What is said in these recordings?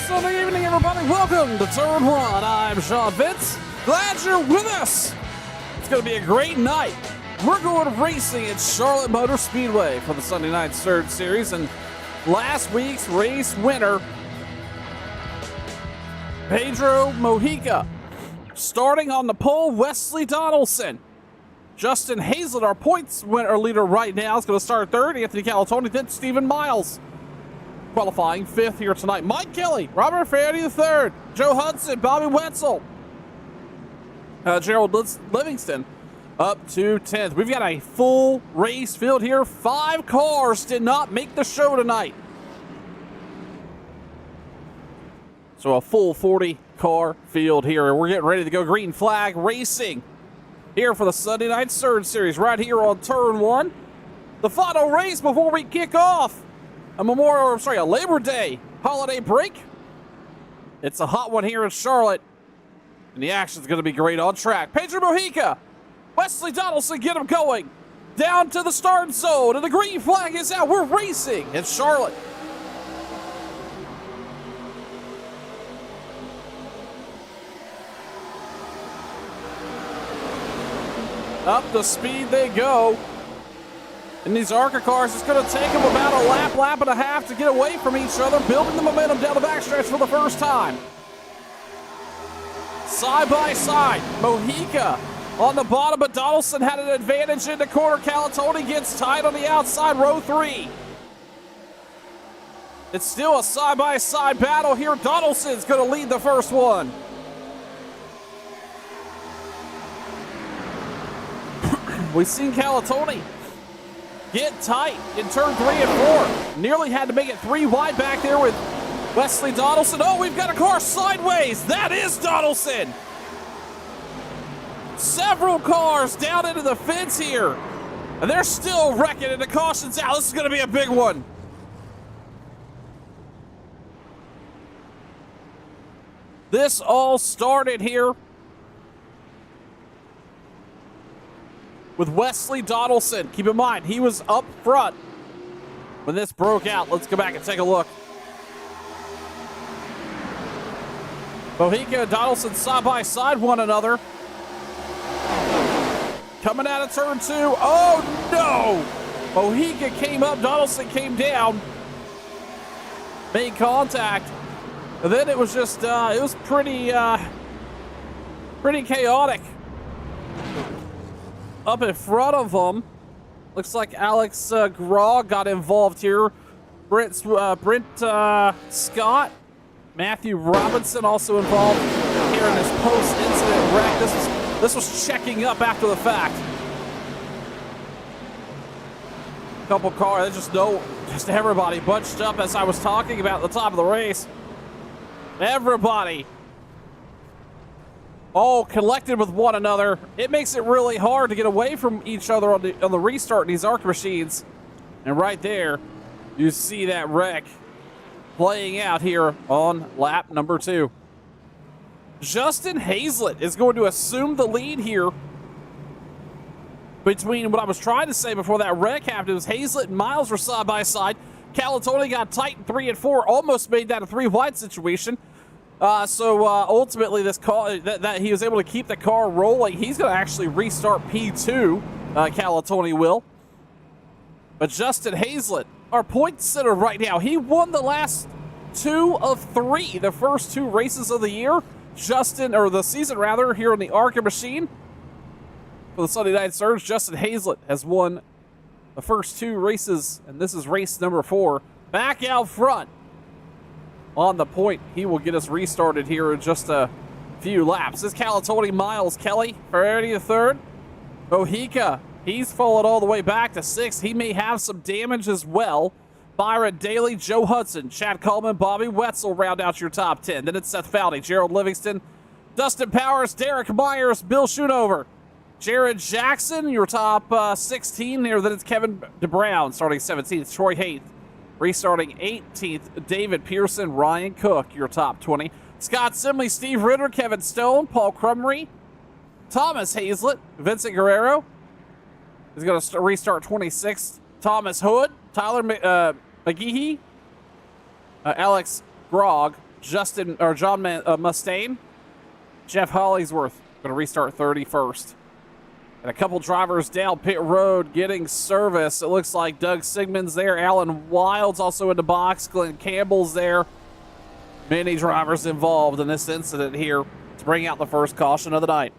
Sunday evening, everybody. Welcome to Turn 1. I'm Sean Vince. Glad you're with us. It's going to be a great night. We're going racing at Charlotte Motor Speedway for the Sunday Night Surge Series, and last week's race winner, Pedro Mojica. Starting on the pole, Wesley Donaldson. Justin Hazlett, our points winner leader right now, is going to start third. Anthony Calatoni, then Stephen Miles. Qualifying fifth here tonight. Mike Kelly, Robert Ferretti III, Joe Hudson, Bobby Wetzel, Gerald Livingston up to 10th. We've got a full race field here. 5 cars did not make the show tonight. So a full 40 car field here. We're getting ready to go green flag racing here for the Sunday Night Surge Series right here on Turn 1. The final race before we kick off a Labor Day holiday break. It's a hot one here in Charlotte, and the action's going to be great on track. Pedro Mojica, Wesley Donaldson, get him going. Down to the start zone, and the green flag is out. We're racing in Charlotte. Up the speed they go. And these ARCA cars, it's going to take them about a lap and a half to get away from each other, building the momentum down the backstretch for the first time. Side by side, Mojica on the bottom, but Donaldson had an advantage in the corner. Calatoni gets tight on the outside, row 3. It's still a side-by-side battle here. Donaldson's going to lead the first one. We've seen Calatoni get tight in turn 3 and 4. Nearly had to make it 3 wide back there with Wesley Donaldson. Oh, we've got a car sideways. That is Donaldson. Several cars down into the fence here. And they're still wrecking, and the caution's out. This is going to be a big one. This all started here with Wesley Donaldson. Keep in mind, he was up front when this broke out. Let's go back and take a look. Mojica and Donaldson side by side one another. Coming out of turn 2. Oh no! Mojica came up, Donaldson came down. Made contact. And then it was just, it was pretty chaotic. Up in front of them, looks like Alex Grog got involved here. Brent Scott, Matthew Robinson also involved here in this post-incident wreck. This was checking up after the fact. Couple cars, just everybody bunched up as I was talking about at the top of the race. Everybody all collected with one another. It makes it really hard to get away from each other on the restart in these ARC machines. And right there, you see that wreck playing out here on lap number 2. Justin Hazlett is going to assume the lead here between what I was trying to say before that wreck happened. It was Hazlett and Miles were side by side. Calatoni got tight in 3 and 4, almost made that a 3 wide situation. So ultimately, this car that he was able to keep the car rolling. He's going to actually restart P2. Calatoni will. But Justin Hazlett, our point setter right now, he won the last 2 of 3, the first 2 races of the year. The season rather, here in the ARCA machine for the Sunday Night Surge. Justin Hazlett has won the first 2 races, and this is race number 4. Back out front on the point. He will get us restarted here in just a few laps. This is Calatoni, Miles, Kelly, Ferretti III, Mojica. He's fallen all the way back to 6th. He may have some damage as well. Byron Daly, Joe Hudson, Chad Coleman, Bobby Wetzel round out your top 10. Then it's Seth Foudy, Gerald Livingston, Dustin Powers, Derek Myers, Bill Schoonover, Jared Jackson, your top 16 there. Then it's Kevin DeBrown starting 17th, Troy Haith restarting 18th, David Pearson, Ryan Cook, your top 20. Scott Simley, Steve Ritter, Kevin Stone, Paul Crumry, Thomas Hazlett, Vincent Guerrero is going to restart 26th. Thomas Hood, Tyler McGehee, Alex Grog, John Mustaine. Jeff Hollingsworth going to restart 31st. And a couple drivers down pit road getting service. It looks like Doug Sigmund's there. Alan Wild's also in the box. Glenn Campbell's there. Many drivers involved in this incident here to bring out the first caution of the night.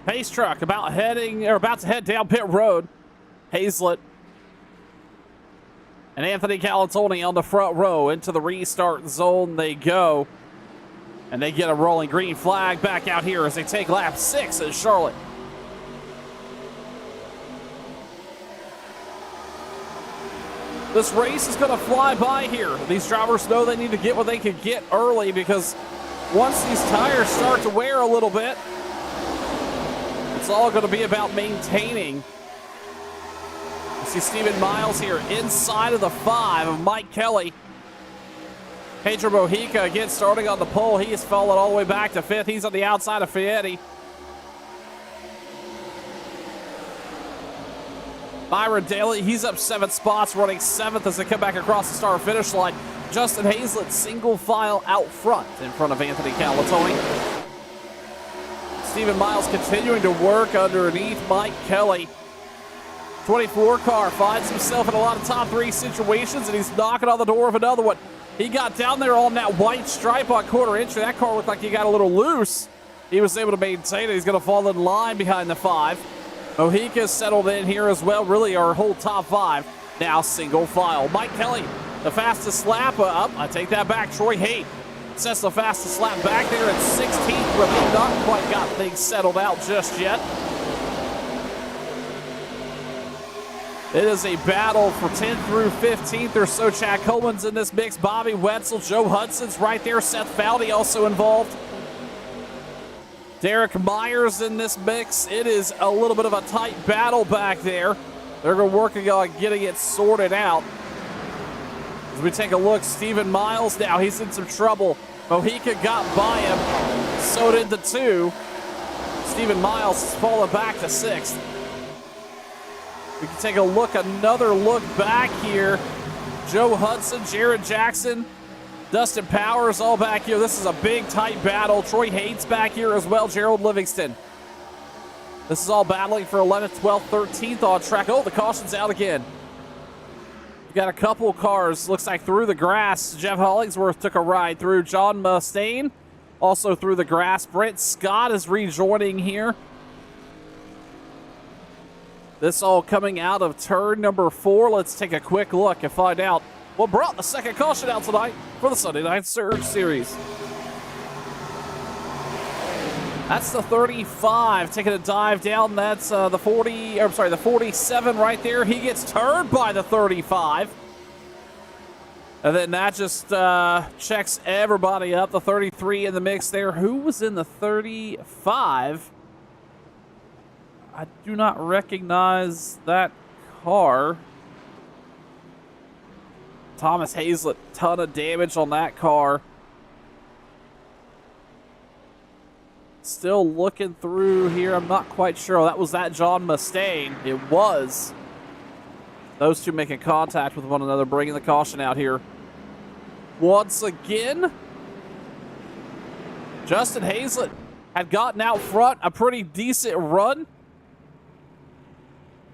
Pace truck about to head down pit road. Hazlett and Anthony Calatoni on the front row. Into the restart zone they go. And they get a rolling green flag back out here as they take lap 6 at Charlotte. This race is going to fly by here. These drivers know they need to get what they can get early, because once these tires start to wear a little bit, it's all going to be about maintaining. You see Stephen Miles here inside of the 5 of Mike Kelly. Pedro Mojica again starting on the pole. He has fallen all the way back to 5th. He's on the outside of Fietti. Byron Daly, he's up 7 spots, running 7th as they come back across the start-finish line. Justin Hazlett single file out front in front of Anthony Calatoni. Stephen Miles continuing to work underneath Mike Kelly. 24 car finds himself in a lot of top 3 situations, and he's knocking on the door of another one. He got down there on that white stripe on quarter inch. That car looked like he got a little loose. He was able to maintain it. He's going to fall in line behind the 5. Mojica settled in here as well. Really, our whole top 5 now single file. Mike Kelly, the fastest lap up. I take that back. Troy Haight sets the fastest lap back there at 16th, but they've not quite got things settled out just yet. It is a battle for 10th through 15th or so. Chad Coleman's in this mix. Bobby Wetzel, Joe Hudson's right there. Seth Foudy also involved. Derek Myers in this mix. It is a little bit of a tight battle back there. They're working on getting it sorted out. As we take a look, Stephen Miles now, he's in some trouble. Mojica got by him. So did the 2. Stephen Miles has fallen back to 6th. We can take a look, another look back here. Joe Hudson, Jared Jackson, Dustin Powers all back here. This is a big, tight battle. Troy Haight's back here as well. Gerald Livingston. This is all battling for 11th, 12th, 13th on track. Oh, the caution's out again. We've got a couple cars, looks like through the grass. Jeff Hollingsworth took a ride through. John Mustaine also through the grass. Brent Scott is rejoining here. This all coming out of turn number 4. Let's take a quick look and find out what brought the second caution out tonight for the Sunday Night Surge Series. That's the 35 taking a dive down. That's the 47 right there. He gets turned by the 35. And then that just checks everybody up. The 33 in the mix there. Who was in the 35? I do not recognize that car. Thomas Hazlett, ton of damage on that car. Still looking through here. I'm not quite sure. That was that John Mustaine. It was. Those two making contact with one another, bringing the caution out here. Once again, Justin Hazlett had gotten out front, a pretty decent run.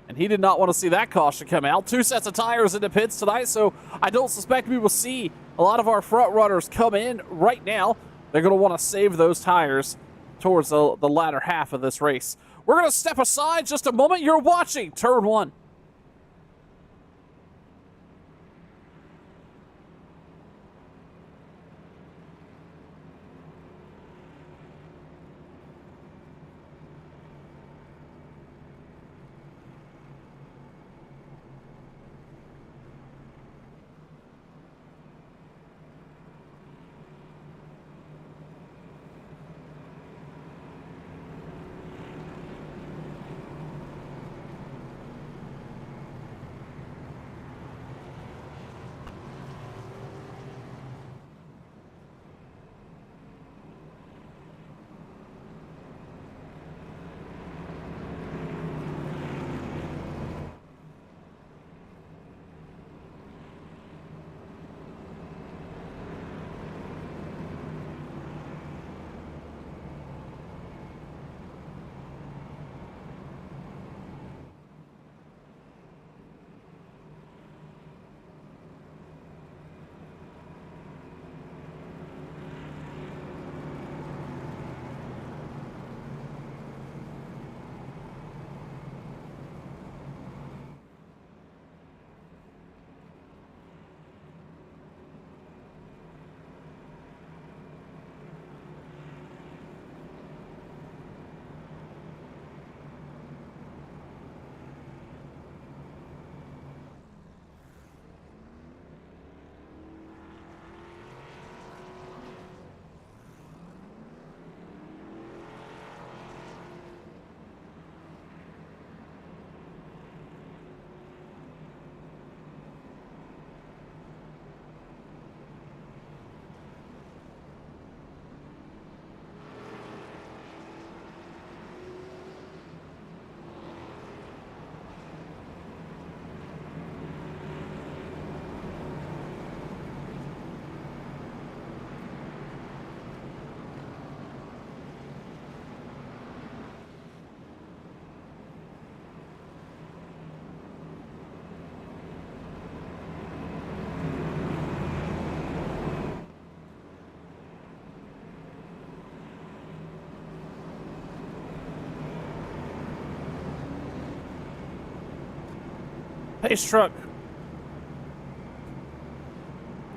And he did not want to see that caution come out. 2 sets of tires in the pits tonight, so I don't suspect we will see a lot of our front runners come in right now. They're going to want to save those tires towards the latter half of this race. We're going to step aside just a moment. You're watching Turn 1. Pace truck.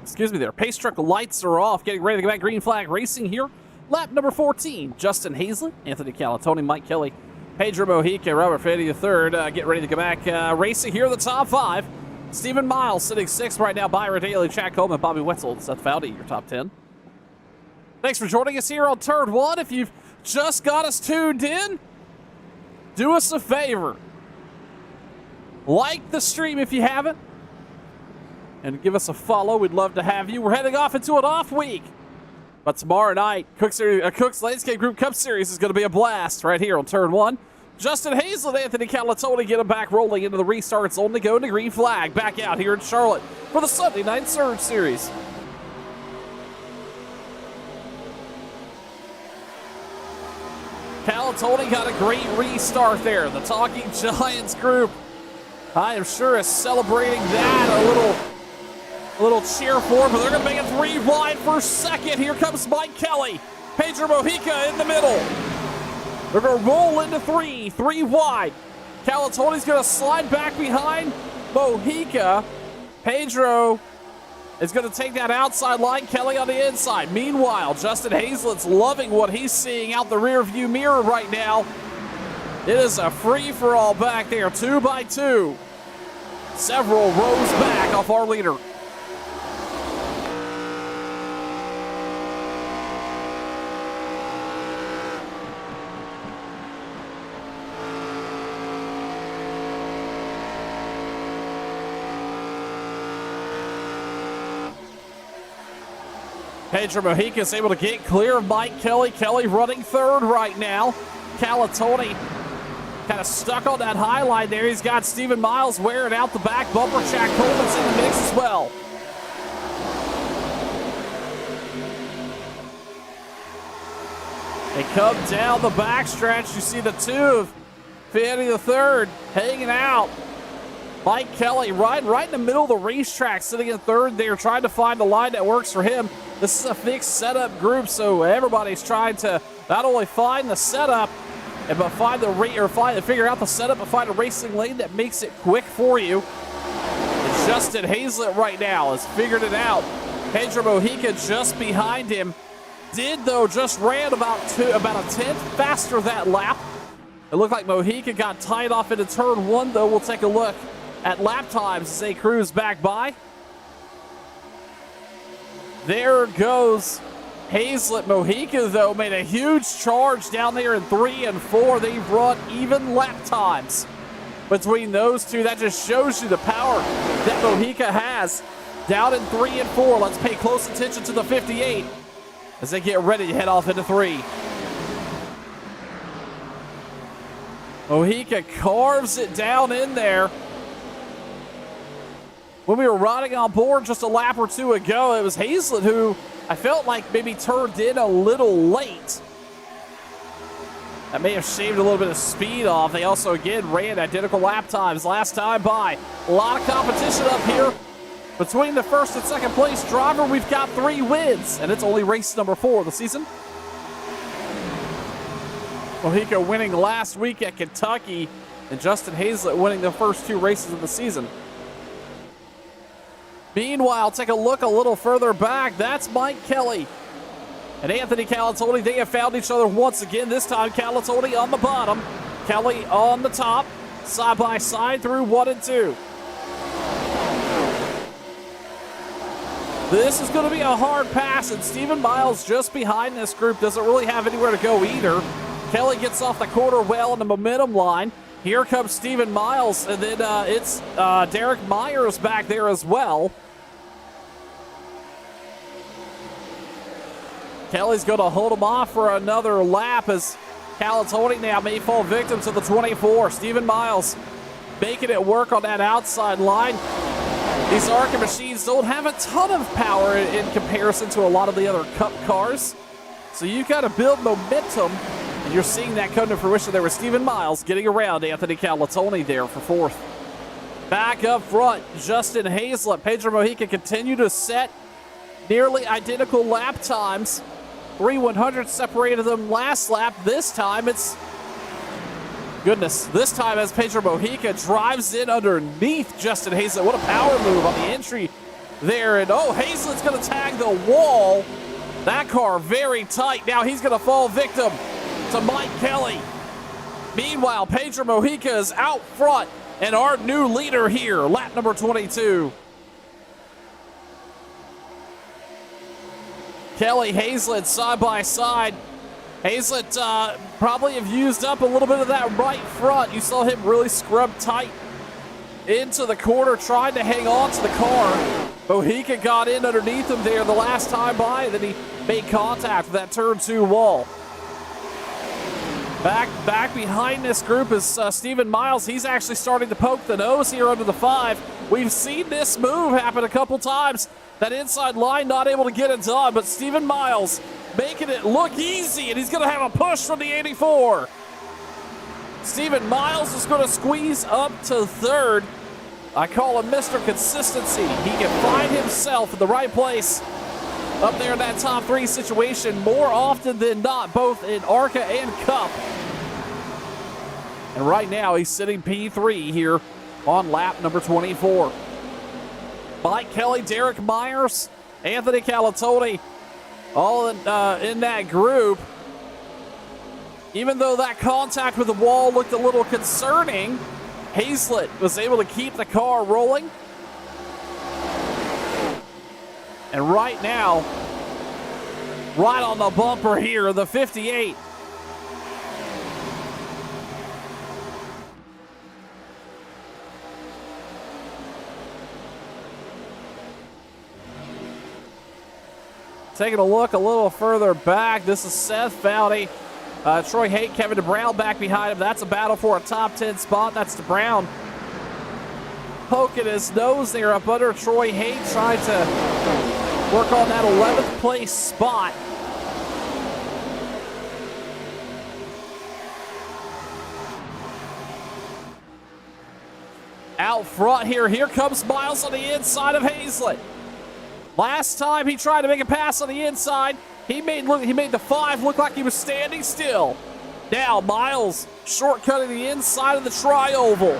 Excuse me there. Pace truck lights are off. Getting ready to go back. Green flag racing here. Lap number 14. Justin Hazlett, Anthony Calatoni, Mike Kelly, Pedro Mojica, Robert Fetty III. Get ready to go back. Racing here in the top 5. Stephen Miles sitting 6th right now. Byron Daly, Chad Coleman, Bobby Wetzel, Seth Foudy, your top 10. Thanks for joining us here on Turn 1. If you've just got us tuned in, do us a favor. Like the stream if you haven't, and give us a follow. We'd love to have you. We're heading off into an off week, but tomorrow night, Cook's Landscape Group Cup Series is going to be a blast right here on Turn 1. Justin Hazlett, Anthony Calatoni get them back rolling into the restarts. Only go to green flag back out here in Charlotte for the Sunday Night Surge Series. Calatoni got a great restart there. The Talking Giants group, I am sure, is celebrating that a little cheer for him, but they're going to make it 3 wide for second. Here comes Mike Kelly. Pedro Mojica in the middle. They're going to roll into 3 wide. Calatoni's going to slide back behind Mojica. Pedro is going to take that outside line. Kelly on the inside. Meanwhile, Justin Hazlett's loving what he's seeing out the rear view mirror right now. It is a free-for-all back there, 2 by 2. Several rows back off our leader. Pedro Mojica is able to get clear of Mike Kelly. Kelly running 3rd right now. Calatoni kind of stuck on that high line there. He's got Stephen Miles wearing out the back bumper. Chad Coleman's in the mix as well. They come down the backstretch. You see the 2 of Fanny the 3rd hanging out. Mike Kelly right in the middle of the racetrack, sitting in 3rd there, trying to find a line that works for him. This is a fixed setup group, so everybody's trying to not only find the setup, and figure out the setup, but find a racing lane that makes it quick for you. And Justin Hazlett right now has figured it out. Pedro Mojica just behind him. Did, though, just ran about a tenth faster that lap. It looked like Mojica got tied off into turn one, though. We'll take a look at lap times as they cruise back by. There goes Hazlett. Mojica, though, made a huge charge down there in 3 and 4. They've run even lap times between those two. That just shows you the power that Mojica has. Down in 3 and 4. Let's pay close attention to the 58 as they get ready to head off into 3. Mojica carves it down in there. When we were riding on board just a lap or two ago, it was Hazlett who I felt like maybe turned in a little late. That may have shaved a little bit of speed off. They also, again, ran identical lap times last time by. A lot of competition up here. Between the first and second place driver, we've got 3 wins, and it's only race number 4 of the season. Mojica winning last week at Kentucky, and Justin Hazlett winning the first 2 races of the season. Meanwhile, take a look a little further back. That's Mike Kelly and Anthony Calatoni. They have found each other once again. This time, Calatoni on the bottom, Kelly on the top, side by side through 1 and 2. This is going to be a hard pass, and Stephen Miles just behind this group doesn't really have anywhere to go either. Kelly gets off the quarter well in the momentum line. Here comes Stephen Miles, and then it's Derek Myers back there as well. Kelly's going to hold him off for another lap as Calatoni now may fall victim to the 24. Stephen Miles making it work on that outside line. These ARCA machines don't have a ton of power in comparison to a lot of the other Cup cars. So you've got to build momentum, and you're seeing that come to fruition there with Stephen Miles getting around Anthony Calatoni there for 4th. Back up front, Justin Hazlett. Pedro Mojica continue to set nearly identical lap times. 3/100 separated them last lap. This time it's this time as Pedro Mojica drives in underneath Justin Hazlett. What a power move on the entry there. And Hazlett's going to tag the wall. That car very tight. Now he's going to fall victim to Mike Kelly. Meanwhile, Pedro Mojica is out front and our new leader here, lap number 22. Kelly, Hazlett side by side. Hazlett probably have used up a little bit of that right front. You saw him really scrub tight into the corner, trying to hang on to the car. Mojica got in underneath him there the last time by, and then he made contact with that turn 2 wall. Back behind this group is Stephen Miles. He's actually starting to poke the nose here under the 5. We've seen this move happen a couple times. That inside line not able to get it done, but Stephen Miles making it look easy, and he's going to have a push from the 84. Stephen Miles is going to squeeze up to 3rd. I call him Mr. Consistency. He can find himself in the right place up there in that top 3 situation more often than not, both in ARCA and Cup. And right now he's sitting P3 here on lap number 24. Mike Kelly, Derek Myers, Anthony Calatoni, all in that group. Even though that contact with the wall looked a little concerning, Hazlett was able to keep the car rolling. And right now, right on the bumper here, the 58. Taking a look a little further back, this is Seth Foudy. Troy Haight, Kevin DeBrown back behind him. That's a battle for a top 10 spot. That's DeBrown poking his nose there up under Troy Haight, trying to work on that 11th place spot. Out front here comes Miles on the inside of Hazlett. Last time he tried to make a pass on the inside, he made the 5 look like he was standing still. Now Miles shortcutting the inside of the tri-oval,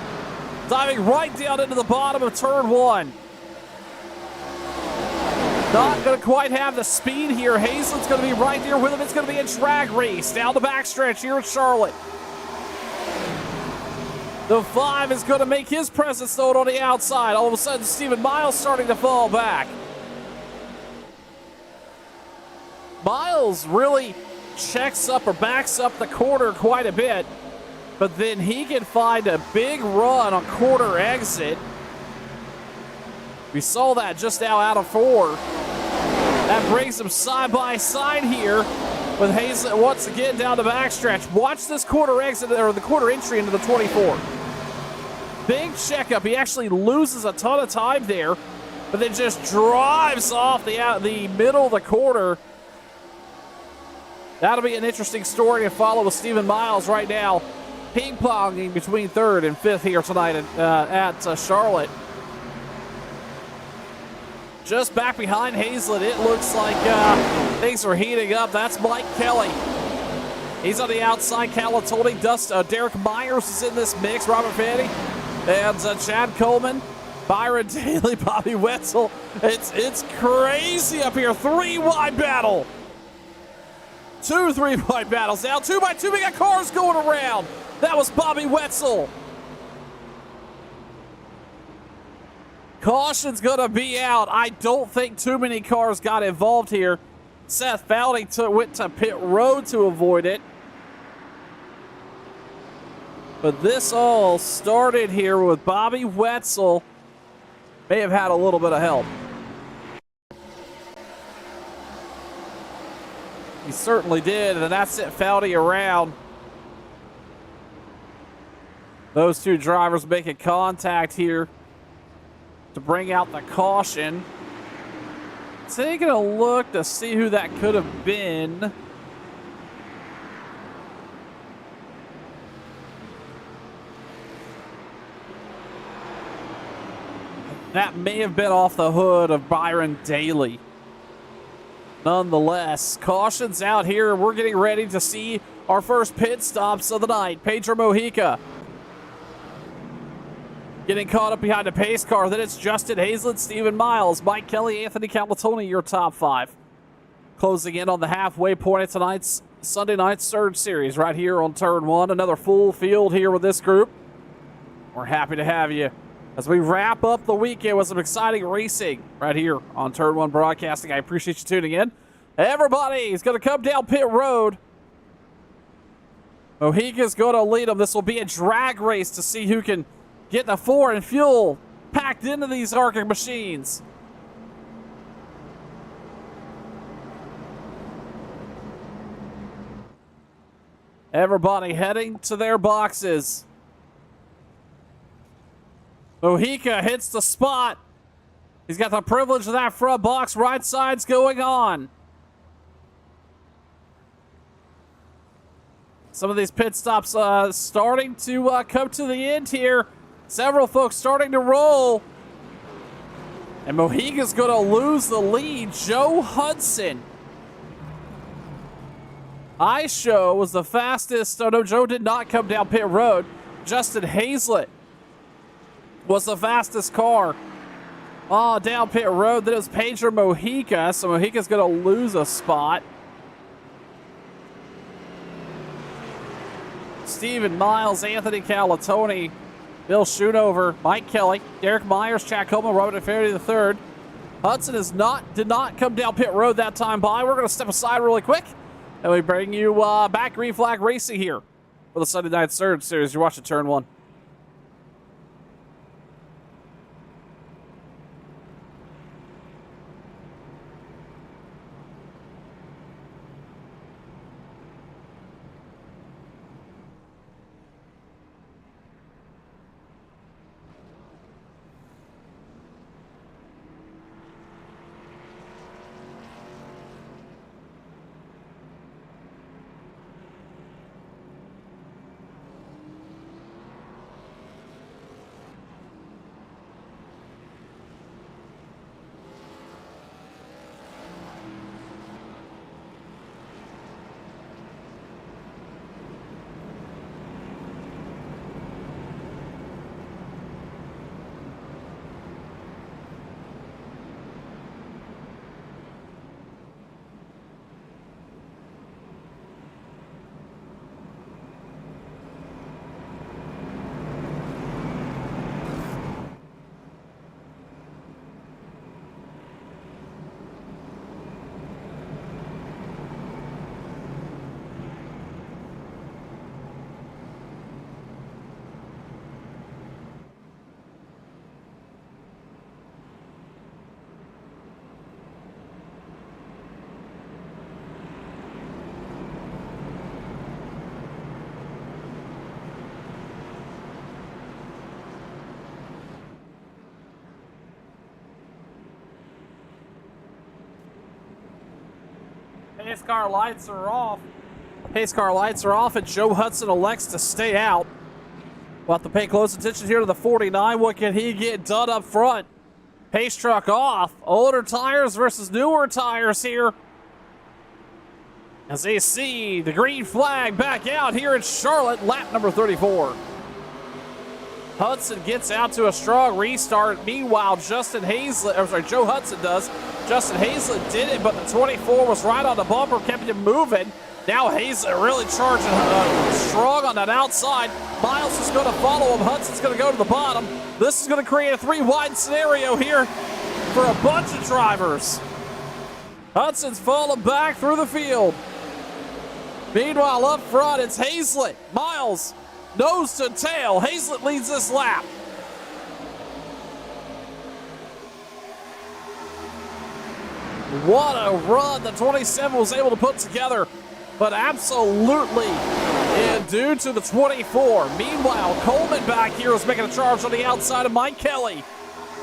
diving right down into the bottom of turn 1. Not going to quite have the speed here. Hazelit's going to be right there with him. It's going to be a drag race down the backstretch here at Charlotte. The 5 is going to make his presence known on the outside. All of a sudden, Stephen Miles starting to fall back. Miles really checks up or backs up the corner quite a bit, but then he can find a big run on quarter exit. We saw that just now out of 4. That brings him side by side here with Hazlett once again down the backstretch. Watch this quarter exit, or the quarter entry into the 24. Big checkup. He actually loses a ton of time there, but then just drives off the middle of the quarter. That'll be an interesting story to follow with Stephen Miles right now, ping-ponging between 3rd and 5th here tonight at Charlotte. Just back behind Hazlett, it looks like things are heating up. That's Mike Kelly. He's on the outside. Calatoni, Derek Myers is in this mix. Robert Fanny and Chad Coleman, Byron Daly, Bobby Wetzel. It's crazy up here. 3-wide battle. 2 3-wide battles now. 2x2. We got cars going around. That was Bobby Wetzel. Caution's going to be out. I don't think too many cars got involved here. Seth Foudy went to pit road to avoid it. But this all started here with Bobby Wetzel. May have had a little bit of help. He certainly did, and that sent Foudy around. Those two drivers making contact here to bring out the caution. Taking a look to see who that could have been. That may have been off the hood of Byron Daly. Nonetheless, caution's out here. We're getting ready to see our first pit stops of the night. Pedro Mojica getting caught up behind a pace car. Then it's Justin Hazlett, Stephen Miles, Mike Kelly, Anthony Calatoni, your top 5. Closing in on the halfway point of tonight's Sunday night Surge Series right here on Turn 1. Another full field here with this group. We're happy to have you as we wrap up the weekend with some exciting racing right here on Turn 1 Broadcasting. I appreciate you tuning in. Everybody is going to come down pit road. Mojica's going to lead them. This will be a drag race to see who can get the 4 and fuel packed into these ARCA machines. Everybody heading to their boxes. Mojica hits the spot. He's got the privilege of that front box. Right side's going on. Some of these pit stops starting to come to the end here. Several folks starting to roll. And Mojica's going to lose the lead. Joe Hudson. iShow was the fastest. Oh, no, Joe did not come down pit road. Justin Hazlett was the fastest car down pit road. Then it was Pedro Mojica. So Mojica's going to lose a spot. Stephen Miles, Anthony Calatoni, Bill Schoonover, Mike Kelly, Derek Myers, Chad Coleman, Robert Ferry III. Hudson did not come down pit road that time by. We're going to step aside really quick, and we bring you back Green Flag Racing here for the Sunday Night Surge Series. You're watching Turn 1. car lights are off. Pace car lights are off, and Joe Hudson elects to stay out. We'll have to pay close attention here to the 49. What can he get done up front? Pace truck off. Older tires versus newer tires here. As they see the green flag back out here in Charlotte, lap number 34. Hudson gets out to a strong restart. Meanwhile, Joe Hudson does. Justin Hazlett did it, but the 24 was right on the bumper, kept him moving. Now Hazlett really charging strong on that outside. Miles is going to follow him. Hudson's going to go to the bottom. This is going to create a 3-wide scenario here for a bunch of drivers. Hudson's falling back through the field. Meanwhile, up front, it's Hazlett. Miles, nose to tail. Hazlett leads this lap. What a run the 27 was able to put together, but absolutely due to the 24. Meanwhile, Coleman back here is making a charge on the outside of Mike Kelly.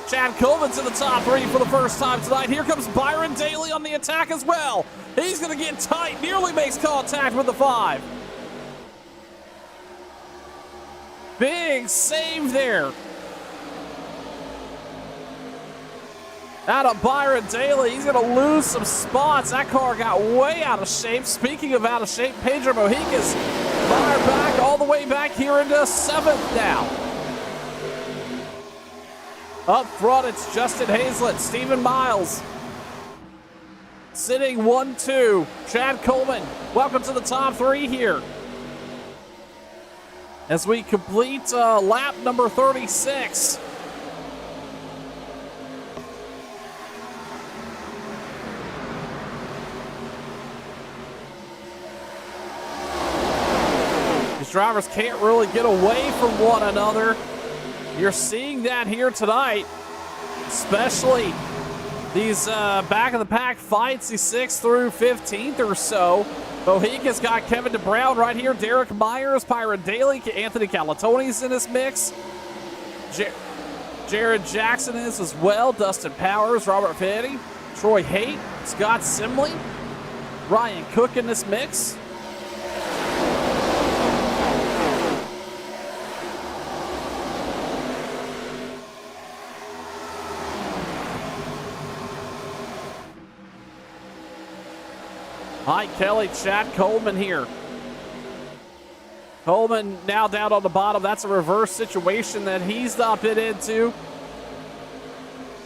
Chad Coleman's in the top 3 for the first time tonight. Here comes Byron Daly on the attack as well. He's going to get tight, nearly makes contact with the 5. Big save there. Out of Byron Daly, he's going to lose some spots. That car got way out of shape. Speaking of out of shape, Pedro Mojica's fired back all the way back here into 7th now. Up front, it's Justin Hazlett, Stephen Miles. Sitting 1-2, Chad Coleman. Welcome to the top 3 here. As we complete lap number 36. Drivers can't really get away from one another. You're seeing that here tonight, especially these back of the pack fights, the 6th through 15th or so. Mojica's got Kevin DeBrown right here, Derek Myers, Byron Daly, Anthony Calatone's in this mix. Jared Jackson is as well, Dustin Powers, Robert Fetty, Troy Haight, Scott Simley, Ryan Cook in this mix. Mike Kelly, Chad Coleman here. Coleman now down on the bottom. That's a reverse situation that he's not been into.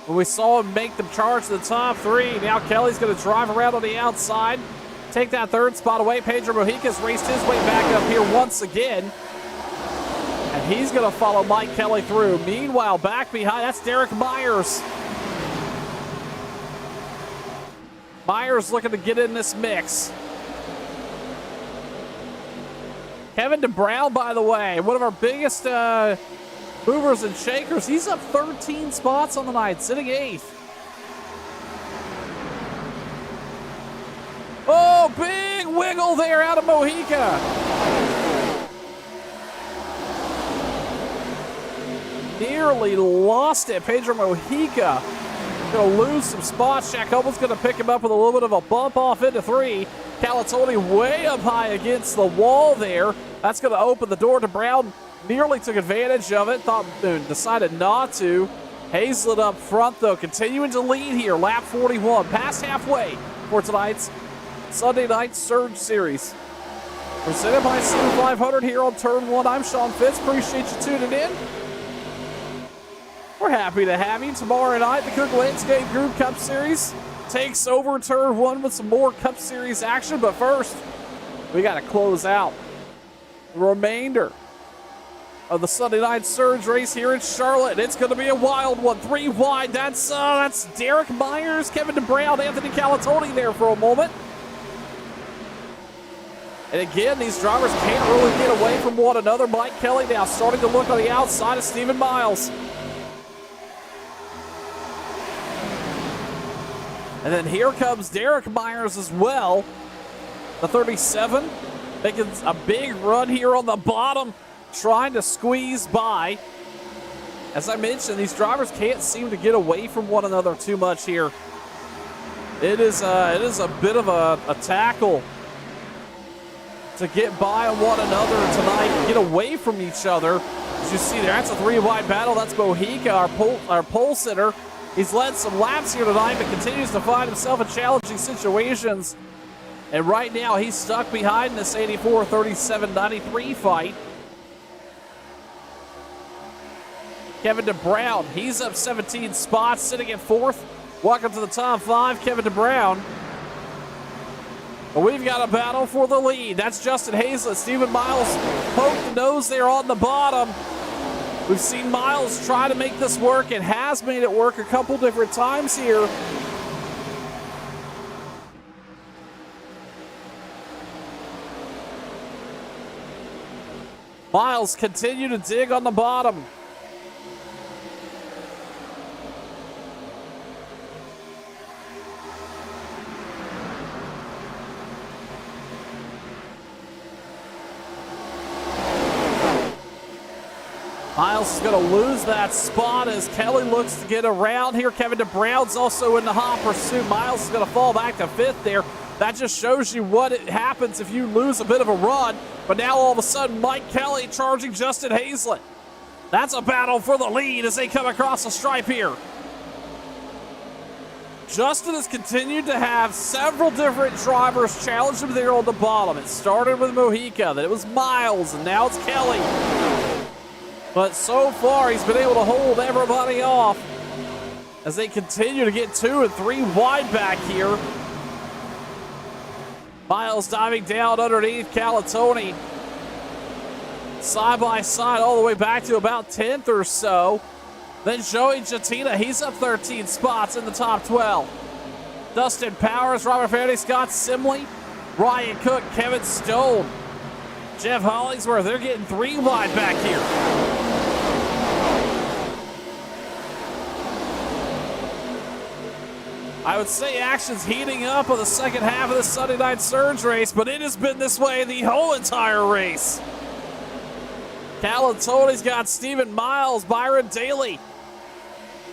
When we saw him make the charge to the top 3, now Kelly's going to drive around on the outside, take that 3rd spot away. Pedro Mojica's raced his way back up here once again. And he's going to follow Mike Kelly through. Meanwhile, back behind, that's Derek Myers. Myers looking to get in this mix. Kevin DeBrown, by the way, one of our biggest movers and shakers. He's up 13 spots on the night, sitting 8th. Oh, big wiggle there out of Mojica. Nearly lost it. Pedro Mojica going to lose some spots. Jack Hubble's going to pick him up with a little bit of a bump off into 3. Calatoni way up high against the wall there. That's going to open the door to Brown. Nearly took advantage of it. Decided not to. Hazlett up front, though, continuing to lead here. Lap 41, past halfway for tonight's Sunday Night Surge Series. Presented by CM500 here on Turn 1. I'm Sean Fitz. Appreciate you tuning in. We're happy to have you. Tomorrow night, the Cook Landscape Group Cup Series takes over Turn 1 with some more Cup Series action. But first, we got to close out the remainder of the Sunday Night Surge race here in Charlotte. It's going to be a wild one. 3 wide. That's Derek Myers, Kevin DeBrown, Anthony Calatoni there for a moment. And again, these drivers can't really get away from one another. Mike Kelly now starting to look on the outside of Stephen Miles. And then here comes Derek Myers as well. The 37 making a big run here on the bottom, trying to squeeze by. As I mentioned, these drivers can't seem to get away from one another too much here. It is a bit of a tackle to get by on one another tonight and get away from each other. As you see there, that's a three-wide battle. That's Mojica, our pole sitter. He's led some laps here tonight, but continues to find himself in challenging situations. And right now, he's stuck behind this 84, 37, 93 fight. Kevin DeBrown, he's up 17 spots, sitting at fourth. Welcome to the top five, Kevin DeBrown. But we've got a battle for the lead. That's Justin Hazlett. Stephen Miles poked the nose there on the bottom. We've seen Miles try to make this work and has made it work a couple different times here. Miles continue to dig on the bottom. Miles is going to lose that spot as Kelly looks to get around here. Kevin DeBrown's also in the hot pursuit. Miles is going to fall back to fifth there. That just shows you what happens if you lose a bit of a run. But now all of a sudden, Mike Kelly charging Justin Hazlett. That's a battle for the lead as they come across the stripe here. Justin has continued to have several different drivers challenge him there on the bottom. It started with Mojica, then it was Miles, and now it's Kelly. But so far, he's been able to hold everybody off as they continue to get 2 and 3 wide back here. Miles diving down underneath Calatoni. Side by side all the way back to about 10th or so. Then Joey Jatina, he's up 13 spots in the top 12. Dustin Powers, Robert Ferry, Scott Simley, Ryan Cook, Kevin Stone, Jeff Hollingsworth, they're getting 3 wide back here. I would say action's heating up on the second half of the Sunday Night Surge race, but it has been this way the whole entire race. Calatoni's got Stephen Miles, Byron Daly,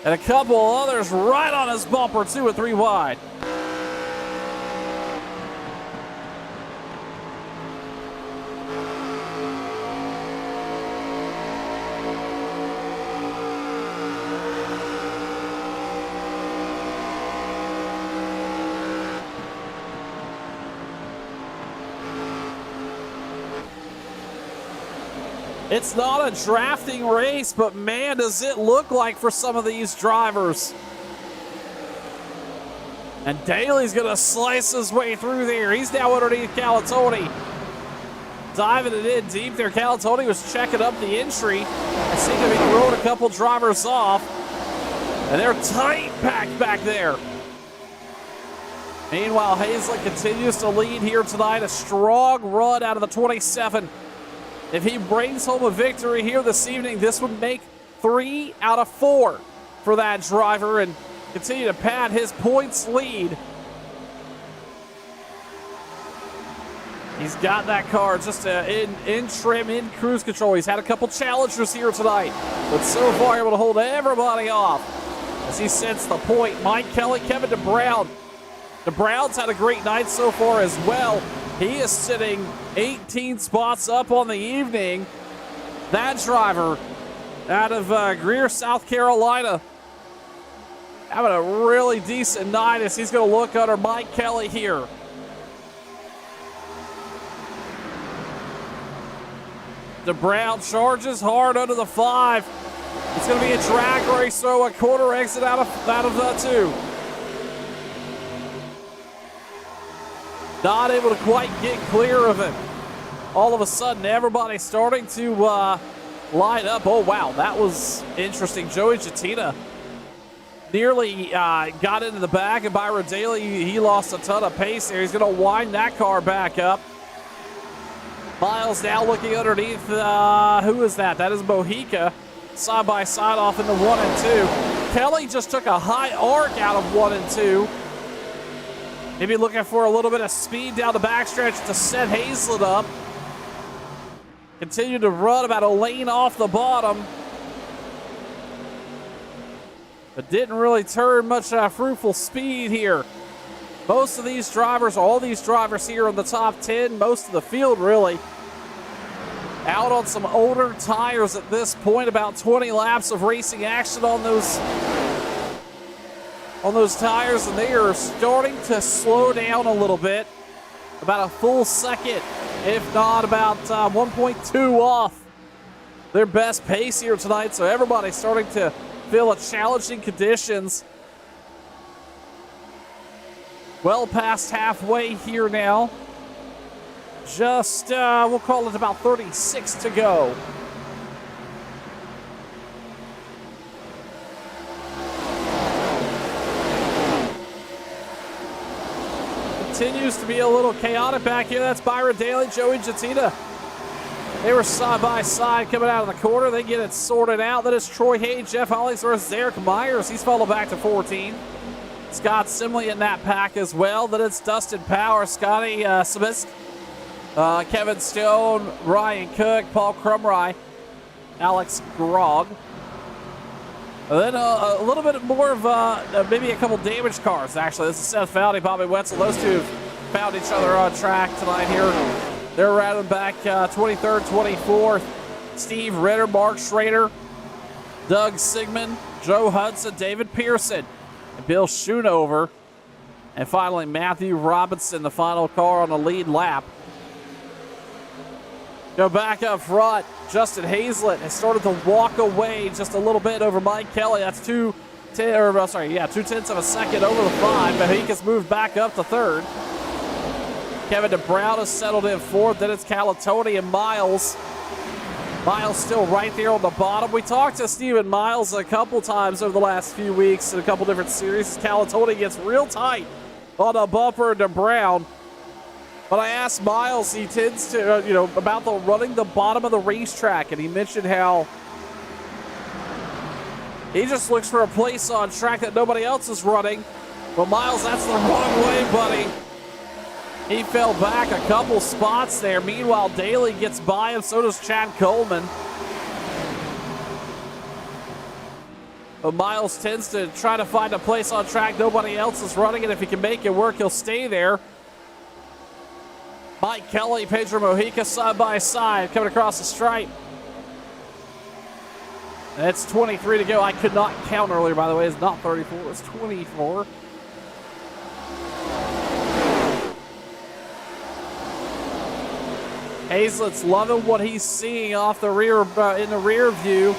and a couple others right on his bumper, 2 and 3 wide. It's not a drafting race, but man, does it look like for some of these drivers. And Daly's going to slice his way through there. He's now underneath Calatoni. Diving it in deep there. Calatoni was checking up the entry. I seem to be throwing a couple drivers off. And they're tight packed back there. Meanwhile, Hazlett continues to lead here tonight. A strong run out of the 27. If he brings home a victory here this evening, this would make 3 out of 4 for that driver and continue to pad his points lead. He's got that car just in trim, in cruise control. He's had a couple challengers here tonight, but so far able to hold everybody off as he sets the point. Mike Kelly, Kevin DeBrown. DeBrown's had a great night so far as well. He is sitting 18 spots up on the evening. That driver out of Greer, South Carolina, having a really decent night as he's going to look under Mike Kelly here. DeBrown charges hard under the 5. It's going to be a drag race, so a quarter exit out of the 2. Not able to quite get clear of it. All of a sudden, everybody's starting to line up. Oh, wow, that was interesting. Joey Jatina nearly got into the back, and Byron Daly, he lost a ton of pace there. He's going to wind that car back up. Miles now looking underneath. Who is that? That is Mojica. Side by side off into 1 and 2. Kelly just took a high arc out of 1 and 2. Maybe looking for a little bit of speed down the backstretch to set Hazlett up. Continued to run about a lane off the bottom, but didn't really turn much fruitful speed here. Most of these drivers, all these drivers here in the top 10, most of the field really, out on some older tires at this point. About 20 laps of racing action on those tires, and they are starting to slow down a little bit. About a full second, if not about 1.2 off their best pace here tonight. So everybody's starting to feel challenging conditions. Well past halfway here now. Just, we'll call it about 36 to go. Continues to be a little chaotic back here. That's Byron Daly, Joey Jettina. They were side by side coming out of the corner. They get it sorted out. That is Troy Hay, Jeff Hollings versus Eric Myers. He's fallen back to 14. Scott Simley in that pack as well. Then it's Dustin Power, Scotty Simisk, Kevin Stone, Ryan Cook, Paul Crumry, Alex Grog. And then a little bit more of maybe a couple damaged cars, actually. This is Seth Foudy, Bobby Wetzel. Those two have found each other on track tonight here. They're routing back 23rd, 24th. Steve Ritter, Mark Schrader, Doug Sigmund, Joe Hudson, David Pearson, and Bill Schoonover. And finally, Matthew Robinson, the final car on the lead lap. Go back up front. Justin Hazlett has started to walk away just a little bit over Mike Kelly. That's 2 tenths of a second over the 5. Mahika's moved back up to 3rd. Kevin DeBrown has settled in 4th. Then it's Calatoni and Miles. Miles still right there on the bottom. We talked to Steven Miles a couple times over the last few weeks in a couple different series. Calatoni gets real tight on a bumper to Brown. But I asked Miles, he tends to, about running the bottom of the racetrack, and he mentioned how he just looks for a place on track that nobody else is running. But Miles, that's the wrong way, buddy. He fell back a couple spots there. Meanwhile, Daly gets by him, so does Chad Coleman. But Miles tends to try to find a place on track nobody else is running, and if he can make it work, he'll stay there. Mike Kelly, Pedro Mojica side by side coming across the stripe. And it's 23 to go. I could not count earlier, by the way. It's not 34, it's 24. Hazlett's loving what he's seeing off the rear in the rear view.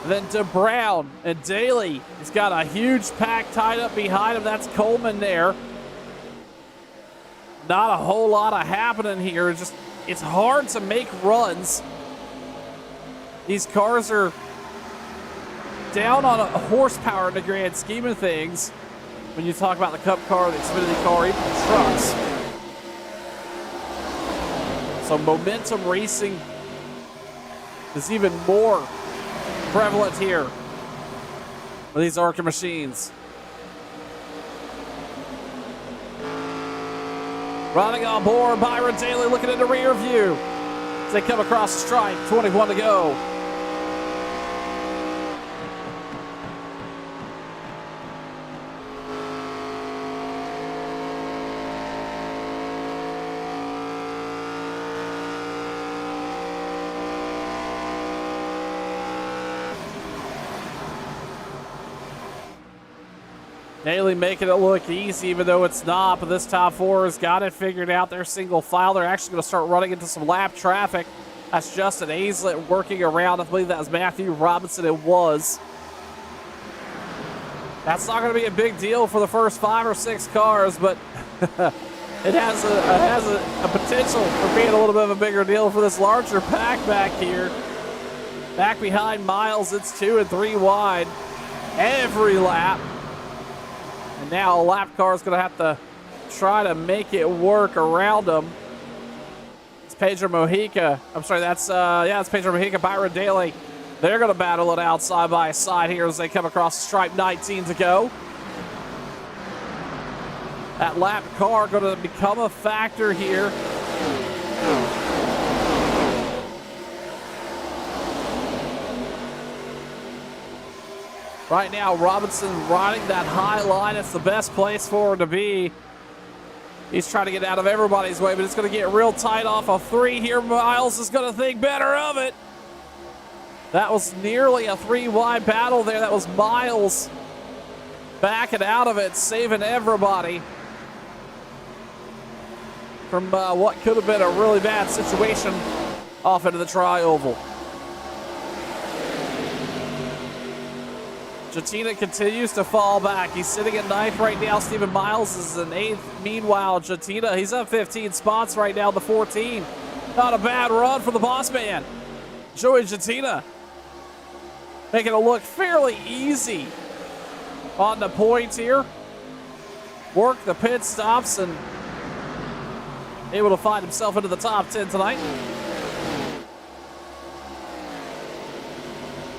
And then DeBrown and Daly. He's got a huge pack tied up behind him. That's Coleman there. Not a whole lot of happening here. It's hard to make runs. These cars are down on a horsepower in the grand scheme of things. When you talk about the Cup car, the Xfinity car, even the trucks. So momentum racing is even more prevalent here with these ARCA machines. Riding on board, Byron Daly looking in the rear view as they come across the stripe, 21 to go. Daly making it look easy, even though it's not, but this top 4 has got it figured out. They're single file. They're actually going to start running into some lap traffic. That's Justin Hazlett working around. I believe that was Matthew Robinson. It was. That's not going to be a big deal for the first 5 or 6 cars, but it has a potential for being a little bit of a bigger deal for this larger pack back here. Back behind Miles, it's 2 and 3 wide every lap. And now a lap car is going to have to try to make it work around them. It's Pedro Mojica. I'm sorry, it's Pedro Mojica, Byron Daly. They're going to battle it out side by side here as they come across the stripe, 19 to go. That lap car going to become a factor here. Right now, Robinson riding that high line. It's the best place for him to be. He's trying to get out of everybody's way, but it's going to get real tight off a 3 here. Miles is going to think better of it. That was nearly a 3-wide battle there. That was Miles backing out of it, saving everybody from what could have been a really bad situation off into the tri-oval. Jatina continues to fall back. He's sitting at 9th right now. Stephen Miles is in 8th. Meanwhile, Jatina, he's up 15 spots right now to 14. Not a bad run for the boss man. Joey Jatina making it look fairly easy on the points here. Work the pit stops and able to find himself into the top 10 tonight.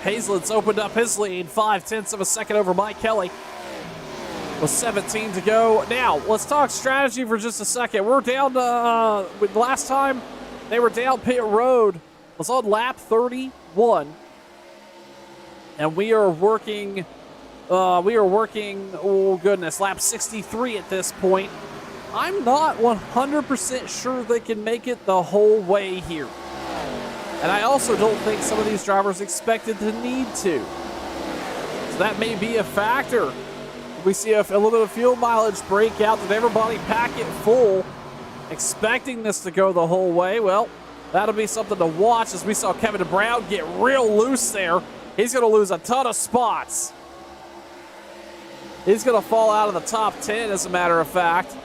Hazelit's opened up his lead 0.5 of a second over Mike Kelly with 17 to go. Now, let's talk strategy for just a second. We're down last time they were down pit road. Was on lap 31. And we are working, oh goodness, lap 63 at this point. I'm not 100% sure they can make it the whole way here. And I also don't think some of these drivers expected to need to. So that may be a factor. We see a little bit of fuel mileage break out. Did everybody pack it full, expecting this to go the whole way? Well, that'll be something to watch as we saw Kevin Brown get real loose there. He's going to lose a ton of spots. He's going to fall out of the top 10, as a matter of fact.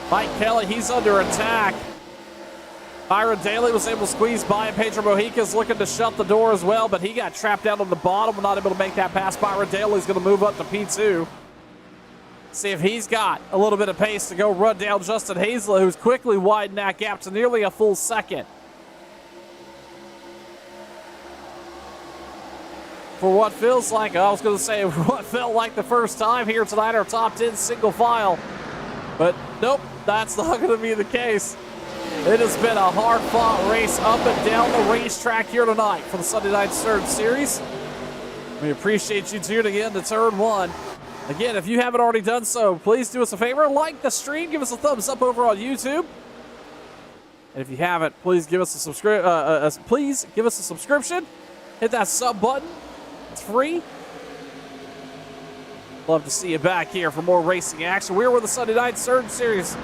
Mike Kelly, he's under attack. Byron Daly was able to squeeze by, and Pedro Mojica's looking to shut the door as well, but he got trapped down on the bottom, not able to make that pass. Byron Daly's going to move up to P2. See if he's got a little bit of pace to go run down Justin Hazlett, who's quickly widened that gap to nearly a full second. For what feels like, I was going to say, what felt like the first time here tonight, our top 10 single file. But nope, that's not going to be the case. It has been a hard-fought race up and down the racetrack here tonight for the Sunday Night Surge Series. We appreciate you tuning in to Turn 1. Again, if you haven't already done so, please do us a favor. Like the stream. Give us a thumbs up over on YouTube. And if you haven't, please give us a subscription. Hit that sub button. It's free. Love to see you back here for more racing action. We're with the Sunday Night Surge Series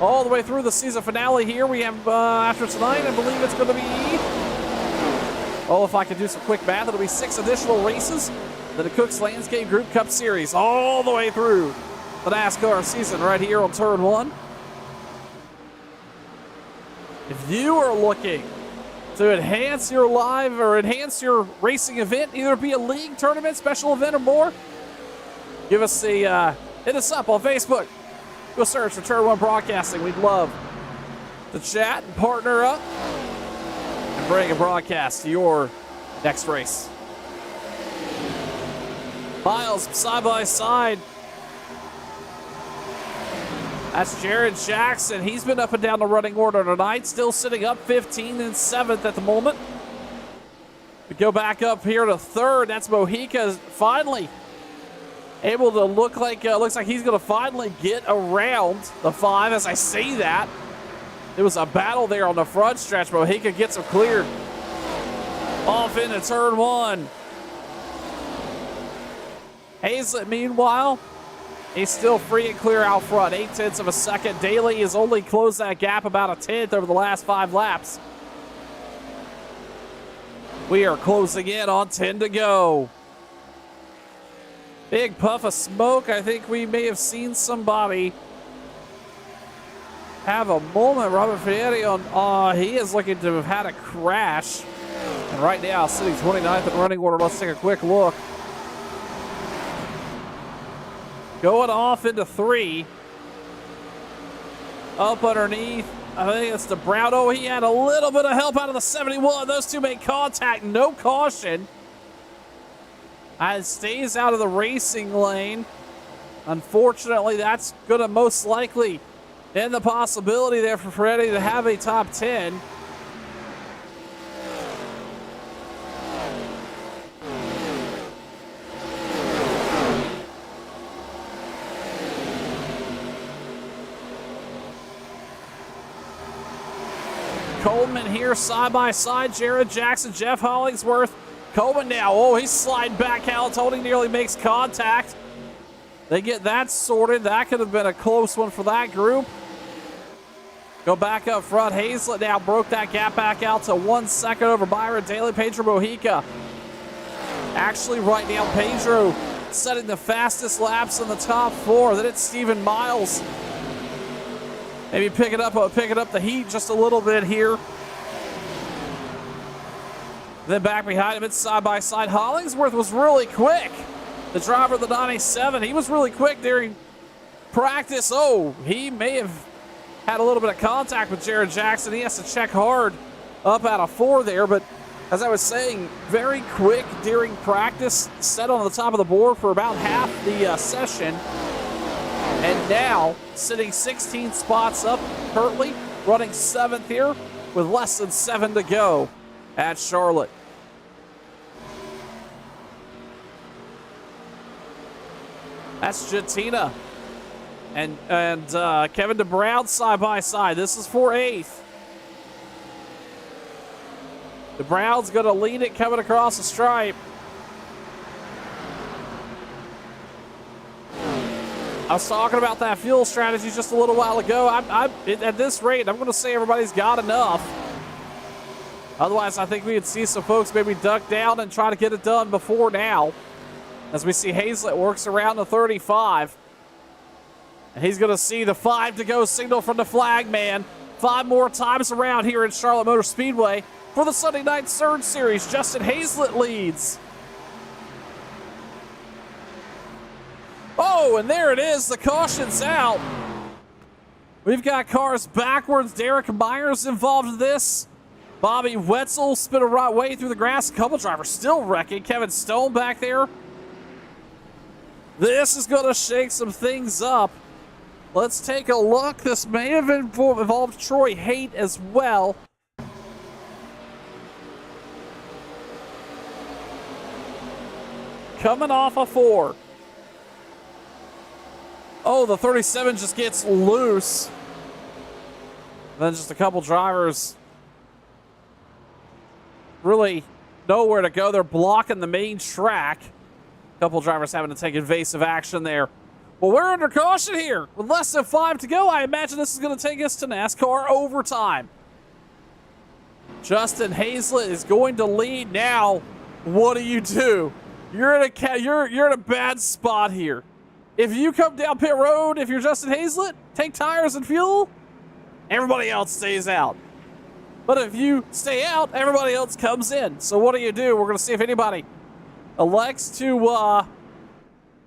all the way through the season finale here. We have, after tonight, I believe it's going to be, if I can do some quick math, it'll be 6 additional races. Then the Cook's Landscape Group Cup Series all the way through the NASCAR season right here on Turn 1. If you are looking to enhance your live or enhance your racing event, either be a league, tournament, special event, or more, give us hit us up on Facebook. Go search for Turn 1 Broadcasting. We'd love to chat and partner up and bring a broadcast to your next race. Miles side by side. That's Jared Jackson. He's been up and down the running order tonight, still sitting up 15 and 7th at the moment. We go back up here to 3rd. That's Mojica finally able to looks like he's going to finally get around the 5 as I say that. It was a battle there on the front stretch. Mojica gets him cleared off into Turn 1. Hazlett, meanwhile, he's still free and clear out front. 0.8 of a second. Daly has only closed that gap about a 1/10 over the last 5 laps. We are closing in on 10 to go. Big puff of smoke. I think we may have seen somebody have a moment. Robert Fieri he is looking to have had a crash. And right now, sitting 29th in running order. Let's take a quick look. Going off into 3. Up underneath, I think it's the Brown. Oh, he had a little bit of help out of the 71. Those two made contact. No caution. As stays out of the racing lane. Unfortunately, that's going to most likely end the possibility there for Freddie to have a top 10. Coleman here side by side. Jared Jackson, Jeff Hollingsworth. Coleman now. Oh, he's sliding back. Calatoni nearly makes contact. They get that sorted. That could have been a close one for that group. Go back up front. Hazlett now broke that gap back out to 1 second over Byron Daly. Pedro Mojica. Actually, right now, Pedro setting the fastest laps in the top 4. Then it's Stephen Miles. Maybe picking up the heat just a little bit here. Then back behind him, it's side by side. Hollingsworth was really quick. The driver of the 97, he was really quick during practice. Oh, he may have had a little bit of contact with Jared Jackson. He has to check hard up out of 4 there, but as I was saying, very quick during practice, set on the top of the board for about half the session. And now, sitting 16 spots up, Kirtley running 7th here with less than 7 to go at Charlotte. That's Jatina and Kevin DeBrown side by side. This is for 8th. DeBrown's going to lead it coming across the stripe. I was talking about that fuel strategy just a little while ago. At this rate, I'm going to say everybody's got enough. Otherwise, I think we would see some folks maybe duck down and try to get it done before now. As we see Hazlett works around the 35. And he's going to see the 5 to go signal from the flag man 5 more times around here at Charlotte Motor Speedway. For the Sunday Night Surge Series, Justin Hazlett leads. Oh, and there it is. The caution's out. We've got cars backwards. Derek Myers involved in this. Bobby Wetzel spin a right way through the grass. A couple drivers still wrecking. Kevin Stone back there. This is going to shake some things up. Let's take a look. This may have involved Troy Haight as well. Coming off a 4. Oh, the 37 just gets loose. Then just a couple drivers really nowhere to go. They're blocking the main track. A couple drivers having to take invasive action there. Well, we're under caution here with less than 5 to go. I imagine this is going to take us to NASCAR overtime. Justin Hazlett is going to lead now. What do? You're in a bad spot here. If you come down pit road, if you're Justin Hazlett, take tires and fuel, everybody else stays out. But if you stay out, everybody else comes in. So what do? We're going to see if anybody elects to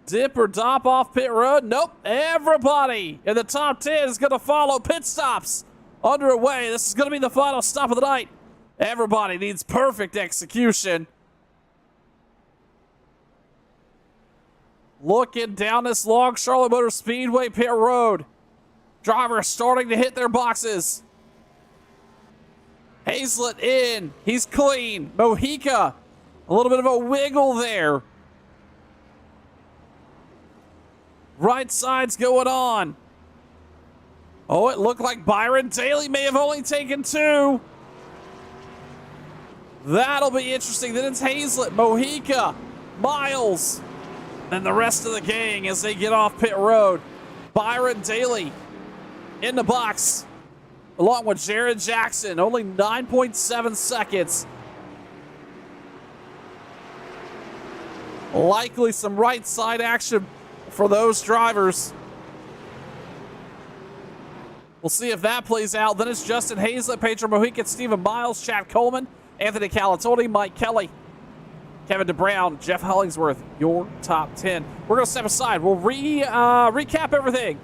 dip or dop off pit road. Nope. Everybody in the top 10 is going to follow pit stops underway. This is going to be the final stop of the night. Everybody needs perfect execution. Looking down this long Charlotte Motor Speedway pit road. Drivers starting to hit their boxes. Hazlett in. He's clean. Mojica. A little bit of a wiggle there. Right side's going on. Oh, it looked like Byron Daly may have only taken 2. That'll be interesting. Then it's Hazlett, Mojica, Miles, and the rest of the gang as they get off pit road. Byron Daly in the box, along with Jared Jackson, only 9.7 seconds. Likely some right side action for those drivers. We'll see if that plays out. Then it's Justin Hazlett, Pedro Mojica, Stephen Miles, Chad Coleman, Anthony Calatoni, Mike Kelly, Kevin DeBrown, Jeff Hollingsworth, your top 10. We're going to step aside. We'll recap everything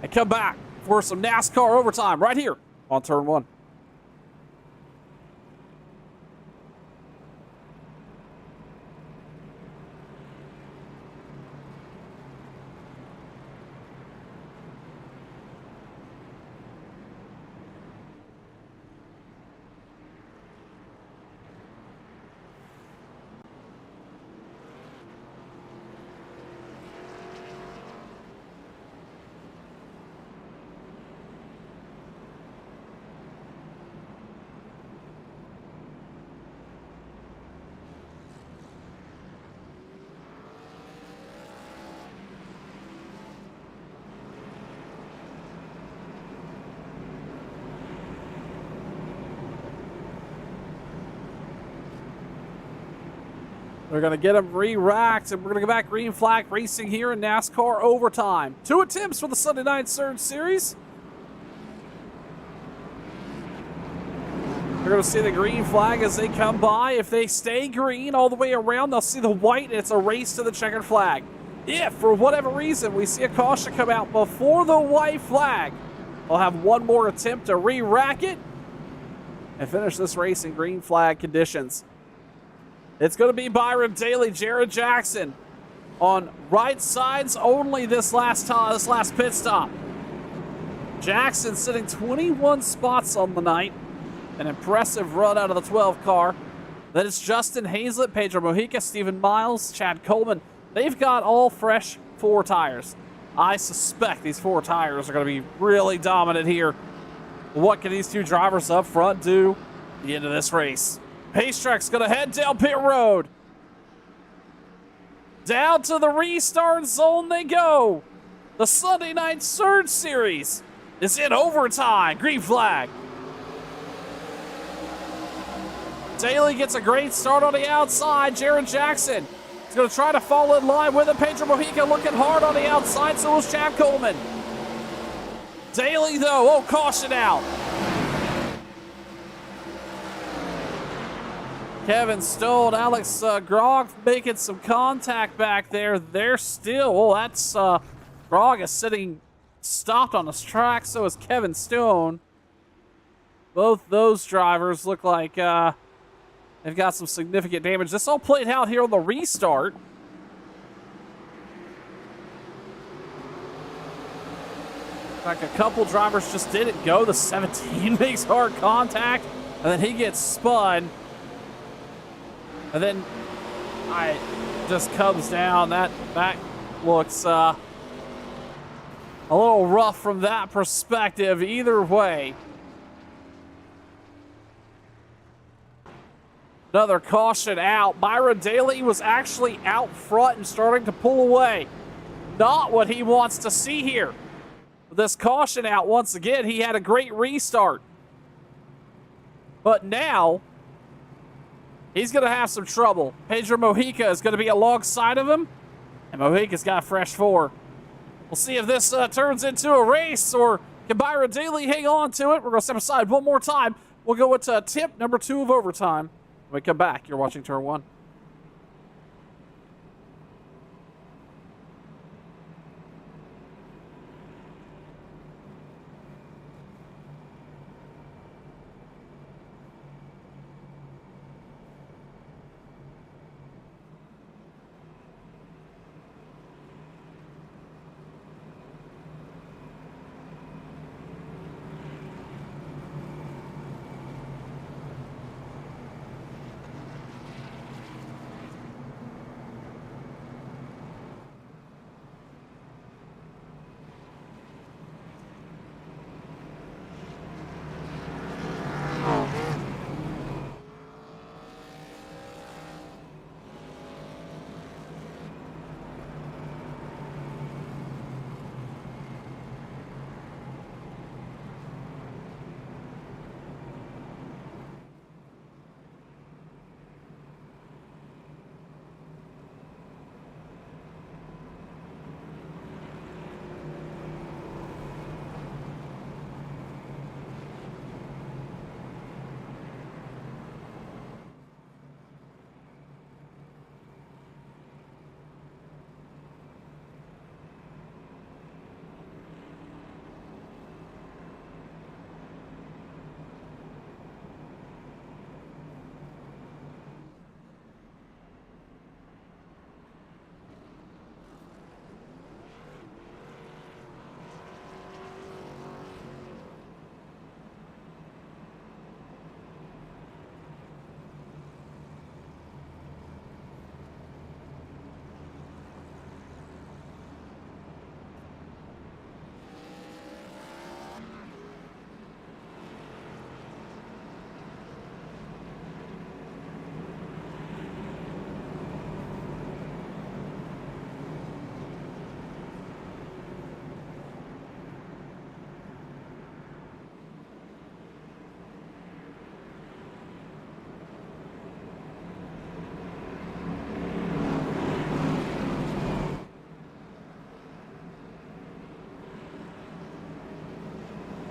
and come back for some NASCAR overtime right here on Turn 1. They're going to get him re-racked, and we're going to go back green flag racing here in NASCAR overtime. 2 attempts for the Sunday Night Surge Series. You're going to see the green flag as they come by. If they stay green all the way around, they'll see the white, and it's a race to the checkered flag. If, for whatever reason, we see a caution come out before the white flag, they'll have one more attempt to re-rack it and finish this race in green flag conditions. It's going to be Byron Daly, Jared Jackson on right sides only this last pit stop. Jackson sitting 21 spots on the night. An impressive run out of the 12 car. Then it's Justin Hazlett, Pedro Mojica, Stephen Miles, Chad Coleman. They've got all fresh 4 tires. I suspect these 4 tires are going to be really dominant here. What can these 2 drivers up front do at the end of this race? Pacetrack's going to head down pit road. Down to the restart zone they go. The Sunday Night Surge Series is in overtime. Green flag. Daly gets a great start on the outside. Jared Jackson is going to try to fall in line with him. Pedro Mojica looking hard on the outside, so is Chad Coleman. Daly, though, caution out. Kevin Stone, Alex Grog making some contact back there. They're still, that's, Grog is sitting stopped on this track, so is Kevin Stone. Both those drivers look like they've got some significant damage. This all played out here on the restart. Like a couple drivers just didn't go. The 17 makes hard contact, and then he gets spun. And then just comes down. That looks a little rough from that perspective. Either way. Another caution out. Byron Daly was actually out front and starting to pull away. Not what he wants to see here. With this caution out once again, he had a great restart. But now, he's going to have some trouble. Pedro Mojica is going to be alongside of him, and Mojica's got a fresh 4. We'll see if this turns into a race, or can Byron Daly hang on to it. We're going to step aside one more time. We'll go with tip number 2 of overtime. When we come back, you're watching Turn 1.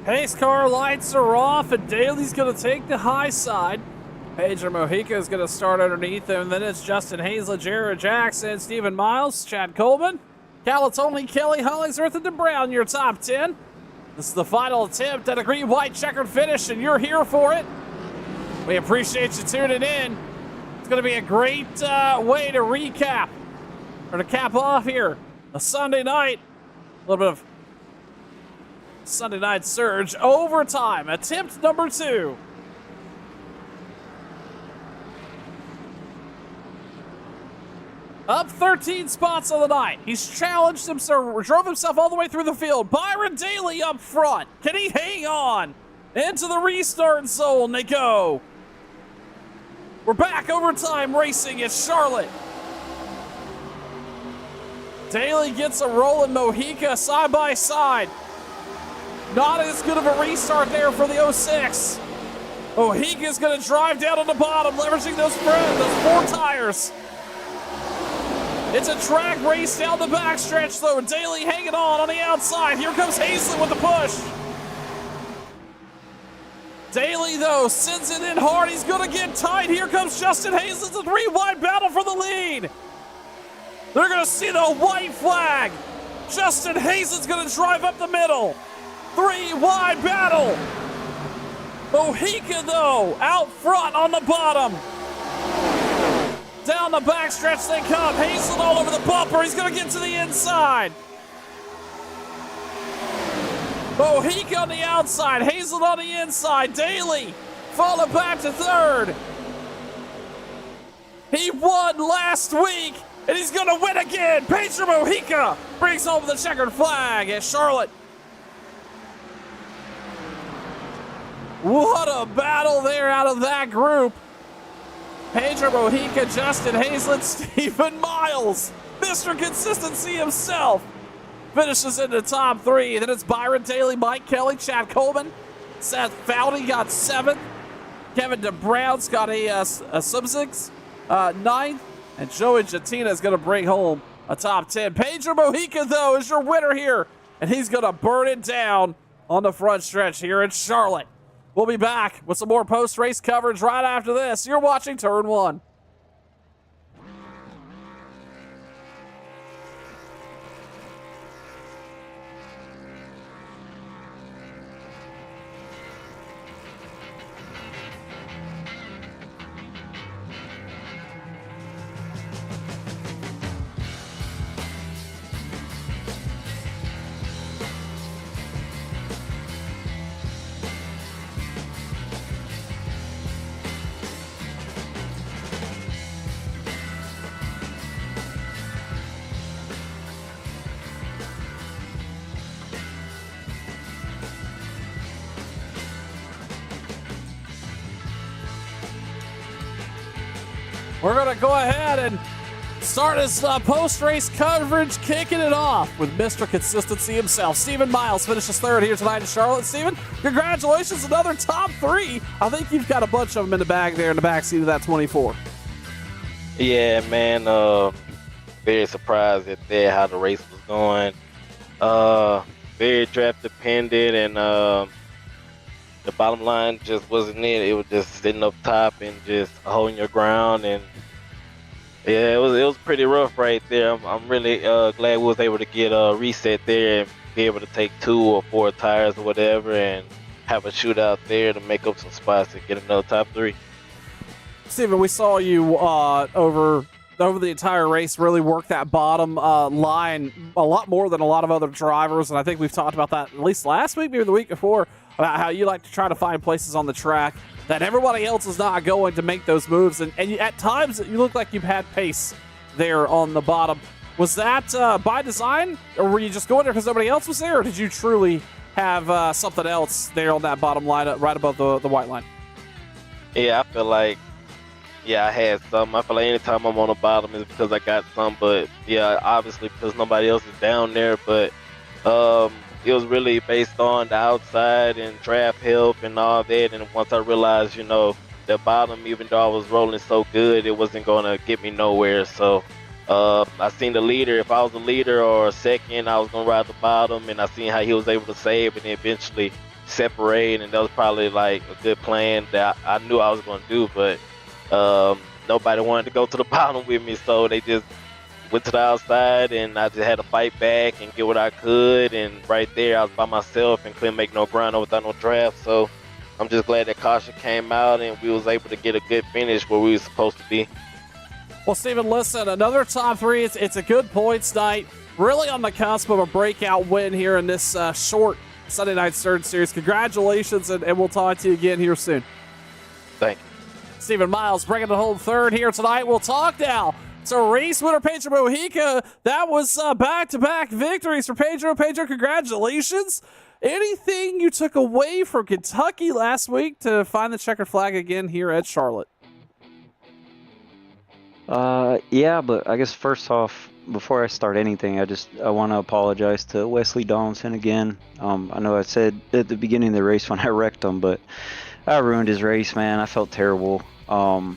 Pace car lights are off, and Daly's going to take the high side. Pedro Mojica is going to start underneath him. Then it's Justin Hazlett, Jared Jackson, Stephen Miles, Chad Coleman, Calatoni, Kelly Hollingsworth, and DeBrown, your top 10. This is the final attempt at a green-white checkered finish, and you're here for it. We appreciate you tuning in. It's going to be a great way to recap, or to cap off here, a Sunday night. A little bit of Sunday night surge. Overtime, attempt number 2. Up 13 spots on the night. He's challenged himself, drove himself all the way through the field. Byron Daly up front. Can he hang on? Into the restart zone they go. We're back overtime racing at Charlotte. Daly gets a roll in Mojica side by side. Not as good of a restart there for the 06. Mojica's going to drive down on the bottom, leveraging those 4 tires. It's a track race down the backstretch, though. Daly hanging on the outside. Here comes Hazlett with the push. Daly, though, sends it in hard. He's going to get tight. Here comes Justin Hazlett. It's a 3-wide battle for the lead. They're going to see the white flag. Justin Hazlett's going to drive up the middle. 3-wide battle. Mojica, though, out front on the bottom. Down the backstretch they come. Hazlett all over the bumper. He's going to get to the inside. Mojica on the outside. Hazlett on the inside. Daly falling back to third. He won last week, and he's going to win again. Pedro Mojica brings home the checkered flag at Charlotte. What a battle there out of that group. Pedro Mojica, Justin Hazlett, Stephen Miles, Mr. Consistency himself, finishes in the top 3. Then it's Byron Daly, Mike Kelly, Chad Coleman, Seth Foudy got 7th, Kevin DeBrown's got a sub-6, 9th, and Joey Jatina is going to bring home a top 10. Pedro Mojica, though, is your winner here, and he's going to burn it down on the front stretch here in Charlotte. We'll be back with some more post-race coverage right after this. You're watching Turn 1. We're going to go ahead and start his post-race coverage, kicking it off with Mr. Consistency himself. Stephen Miles finishes 3rd here tonight in Charlotte. Stephen, congratulations, another top 3. I think you've got a bunch of them in the bag there in the backseat of that 24. Yeah, man. Very surprised at that, how the race was going. Very draft dependent, and the bottom line just wasn't it. It was just sitting up top and just holding your ground, and yeah, it was pretty rough right there. I'm really glad we was able to get a reset there and be able to take 2 or 4 tires or whatever and have a shootout there to make up some spots and get another top 3. Stephen, we saw you over the entire race really work that bottom line a lot more than a lot of other drivers, and I think we've talked about that at least last week, maybe the week before, about how you like to try to find places on the track that everybody else is not going to make those moves. And at times, you look like you've had pace there on the bottom. Was that by design, or were you just going there because nobody else was there, or did you truly have something else there on that bottom line right above the white line? Yeah, I feel like, I had some. I feel like anytime I'm on the bottom is because I got some, but yeah, obviously because nobody else is down there, but it was really based on the outside and draft help and all that. And once I realized, the bottom, even though I was rolling so good, it wasn't going to get me nowhere. So I seen the leader. If I was a leader or a second, I was going to ride the bottom. And I seen how he was able to save. And eventually separate, and that was probably like a good plan that I knew I was going to do, but nobody wanted to go to the bottom with me, so they just went to the outside, and I just had to fight back and get what I could, and right there I was by myself and couldn't make no ground without no draft, so I'm just glad that caution came out and we was able to get a good finish where we were supposed to be. Well, Steven, listen, another top three. It's a good points night. Really on the cusp of a breakout win here in this short Sunday Night Surge series. Congratulations, and we'll talk to you again here soon. Thank you. Steven Miles bringing the home third here tonight. We'll talk now to race winner Pedro Mojica. That was back-to-back victories for Pedro. Pedro, congratulations. Anything you took away from Kentucky last week to find the checkered flag again here at Charlotte? Yeah, but I guess first off, before I start anything, I want to apologize to Wesley Donaldson again. I know I said at the beginning of the race when I wrecked him, but I ruined his race, man. I felt terrible. I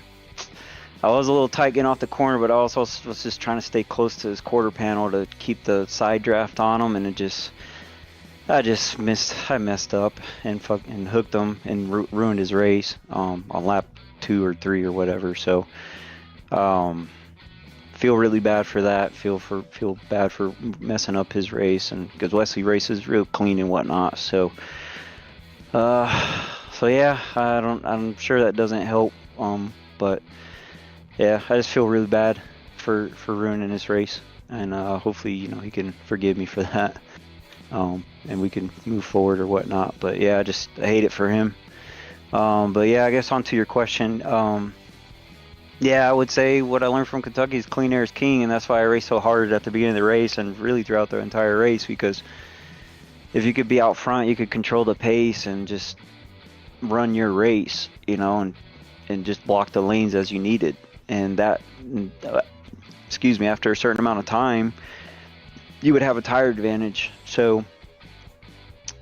was a little tight getting off the corner, but I also was just trying to stay close to his quarter panel to keep the side draft on him, and I messed up and fucking hooked him and ruined his race on lap 2 or 3 or whatever. So feel really bad for that. Feel bad for messing up his race, and because Wesley races real clean and whatnot. So yeah, I'm sure that doesn't help. But yeah, I just feel really bad for ruining his race, and hopefully, he can forgive me for that, and we can move forward or whatnot. But yeah, I hate it for him. But yeah, I guess onto your question. Yeah, I would say what I learned from Kentucky is clean air is king, and that's why I raced so hard at the beginning of the race and really throughout the entire race, because if you could be out front, you could control the pace and just run your race, and just block the lanes as you needed. And that, after a certain amount of time, you would have a tire advantage. So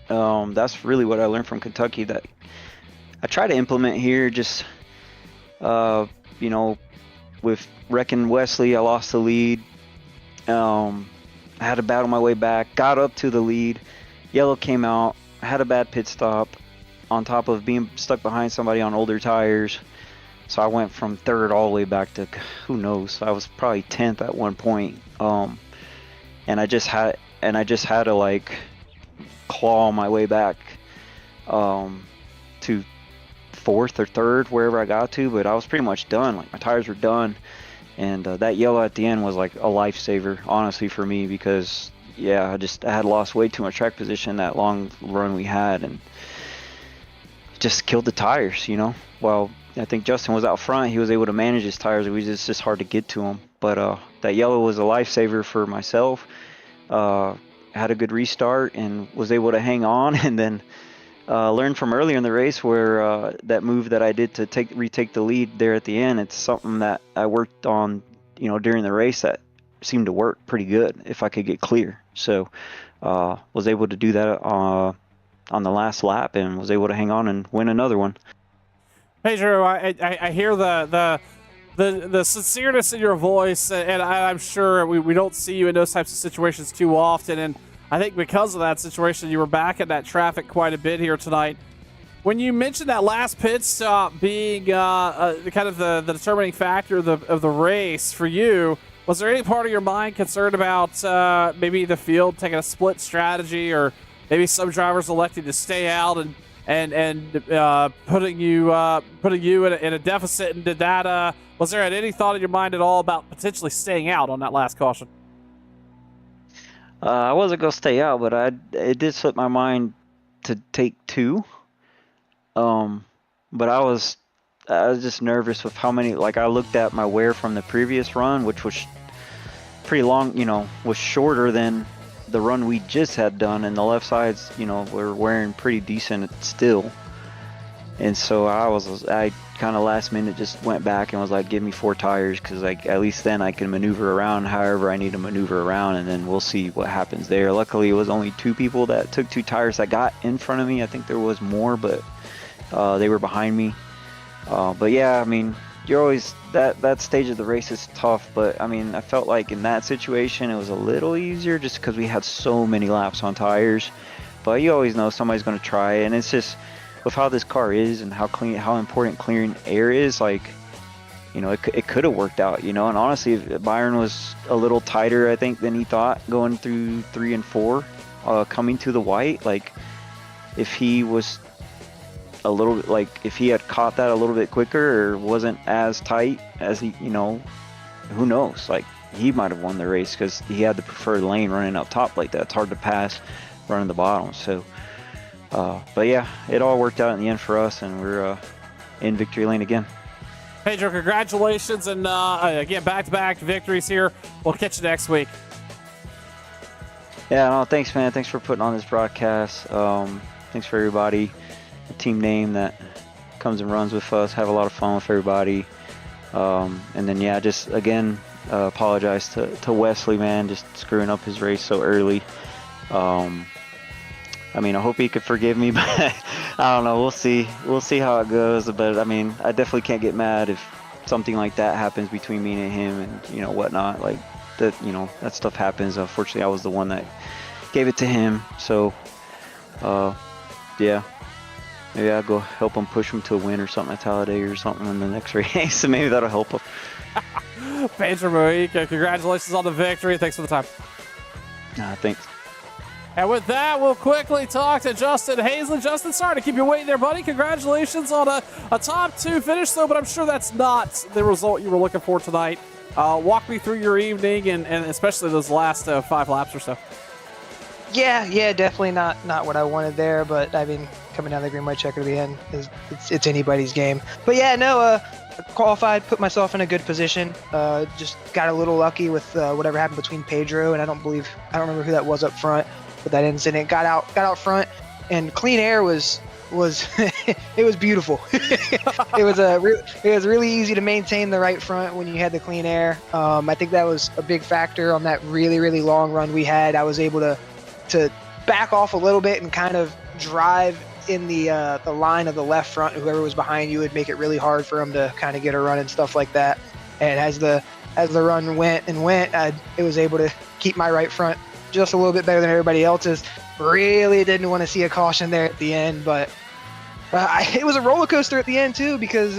that's really what I learned from Kentucky that I try to implement here. Just with wrecking Wesley, I lost the lead. I had to battle my way back, got up to the lead. Yellow came out, I had a bad pit stop on top of being stuck behind somebody on older tires. So I went from third all the way back to, who knows, I was probably 10th at one point. And I just had to like claw my way back to fourth or third, wherever I got to, but I was pretty much done. Like, my tires were done, and that yellow at the end was like a lifesaver, honestly, for me, because yeah, I had lost way too much track position that long run we had, and just killed the tires, While I think Justin was out front, he was able to manage his tires. It's just hard to get to him. But that yellow was a lifesaver for myself. Had a good restart and was able to hang on, and then learned from earlier in the race where that move that I did to retake the lead there at the end. It's something that I worked on, during the race that seemed to work pretty good if I could get clear. So was able to do that on the last lap and was able to hang on and win another one. Pedro, I hear the sincereness in your voice, and I'm sure we don't see you in those types of situations too often, and I think because of that situation, you were back in that traffic quite a bit here tonight. When you mentioned that last pit stop being kind of the determining factor of the race for you, was there any part of your mind concerned about maybe the field taking a split strategy, or maybe some drivers electing to stay out and putting you in a deficit? And did that was there any thought in your mind at all about potentially staying out on that last caution? I wasn't gonna stay out, but it did slip my mind to take 2. But I was just nervous with how many. Like, I looked at my wear from the previous run, which was pretty long. Was shorter than the run we just had done, and the left sides, were wearing pretty decent still. And so I kind of last minute just went back and was like, give me 4 tires, because like at least then I can maneuver around however I need to maneuver around, and then we'll see what happens there. Luckily, it was only 2 people that took 2 tires that got in front of me. I think there was more, but they were behind me. But yeah, I mean, you're always that stage of the race is tough, but I mean, I felt like in that situation it was a little easier just because we had so many laps on tires. but you always know somebody's going to try, and it's just with how this car is and how important clearing air is, like, you know, it could have worked out, you know. And honestly, if Byron was a little tighter, I think, than he thought going through 3 and 4, coming to the white, like, if he was a little bit, like, if he had caught that a little bit quicker or wasn't as tight as he, you know, who knows, like, he might have won the race because he had the preferred lane running up top like that. It's hard to pass running the bottom. So, but yeah, it all worked out in the end for us, and we're in victory lane again. Pedro, congratulations, and again, back-to-back victories here. We'll catch you next week. Yeah, no, thanks, man. Thanks for putting on this broadcast. Thanks for everybody, the team name that comes and runs with us. Have a lot of fun with everybody. And then, yeah, just, again, apologize to Wesley, man, just screwing up his race so early. I mean, I hope he could forgive me, but I don't know. We'll see. We'll see how it goes. But I mean, I definitely can't get mad if something like that happens between me and him, and, you know, whatnot. Like that, you know, that stuff happens. Unfortunately, I was the one that gave it to him. So, yeah, maybe I'll go help him, push him to a win or something at Talladega or something in the next race. So maybe that'll help him. Pedro Mujica, congratulations on the victory. Thanks for the time. Thanks. And with that, we'll quickly talk to Justin Hazlett. Justin, sorry to keep you waiting there, buddy. Congratulations on a top 2 finish, though, but I'm sure that's not the result you were looking for tonight. Walk me through your evening and especially those last 5 laps or so. Yeah, definitely not what I wanted there, but I mean, coming down the green white checker to the end it's anybody's game. But yeah, no, qualified, put myself in a good position. Just got a little lucky with whatever happened between Pedro and I don't remember who that was up front, but that incident got out front, and clean air was it was beautiful. It was really easy to maintain the right front when you had the clean air. I think that was a big factor on that really long run we had. I was able to back off a little bit and kind of drive in the line of the left front. Whoever was behind you would make it really hard for him to kind of get a run and stuff like that. And as the run went, it was able to keep my right front just a little bit better than everybody else's. Really didn't want to see a caution there at the end, but it was a roller coaster at the end too, because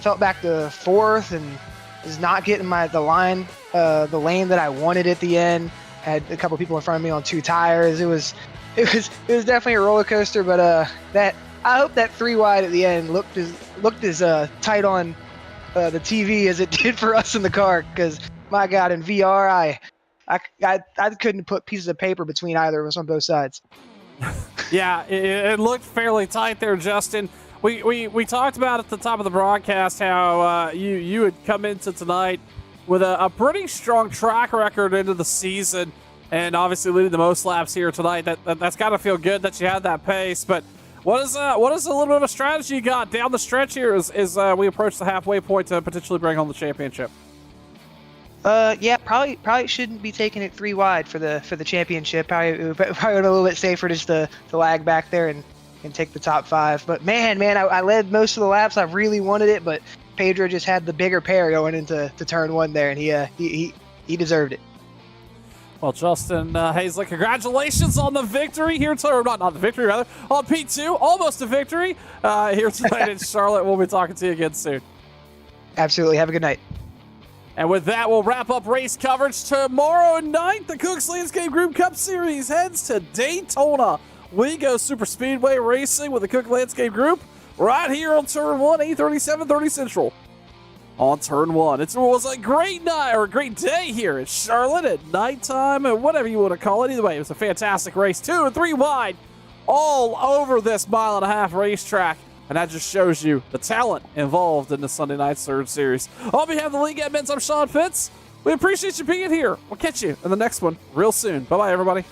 felt back to 4th and was not getting the lane that I wanted at the end. Had a couple people in front of me on 2 tires. It was definitely a roller coaster, but I hope that 3 wide at the end looked as tight on the TV as it did for us in the car, because my God, in VR I couldn't put pieces of paper between either of us on both sides. Yeah, it looked fairly tight there, Justin. We talked about at the top of the broadcast how you had come into tonight with a pretty strong track record into the season, and obviously leading the most laps here tonight. That's got to feel good that you had that pace. But what is a little bit of a strategy you got down the stretch here as we approach the halfway point to potentially bring home the championship? Yeah, probably shouldn't be taking it 3 wide for the championship. Probably a little bit safer just to lag back there and take the top 5. But man, I led most of the laps. I really wanted it, but Pedro just had the bigger pair going into turn 1 there, and he deserved it. Well, Justin Hazlett, congratulations on the victory here tonight, or not the victory, rather, on P2, almost a victory here tonight in Charlotte. We'll be talking to you again soon. Absolutely. Have a good night. And with that, we'll wrap up race coverage tomorrow night. The Cooks Landscape Group Cup Series heads to Daytona. We go super speedway racing with the Cook Landscape Group right here on Turn 1, 8:37:30 Central. On Turn 1, it was a great night, or a great day here at Charlotte at nighttime, or whatever you want to call it. Either way, it was a fantastic race. 2 and 3 wide all over this 1.5-mile racetrack. And that just shows you the talent involved in the Sunday Night Surge Series. On behalf of the League Admins, I'm Sean Fitz. We appreciate you being here. We'll catch you in the next one real soon. Bye-bye, everybody.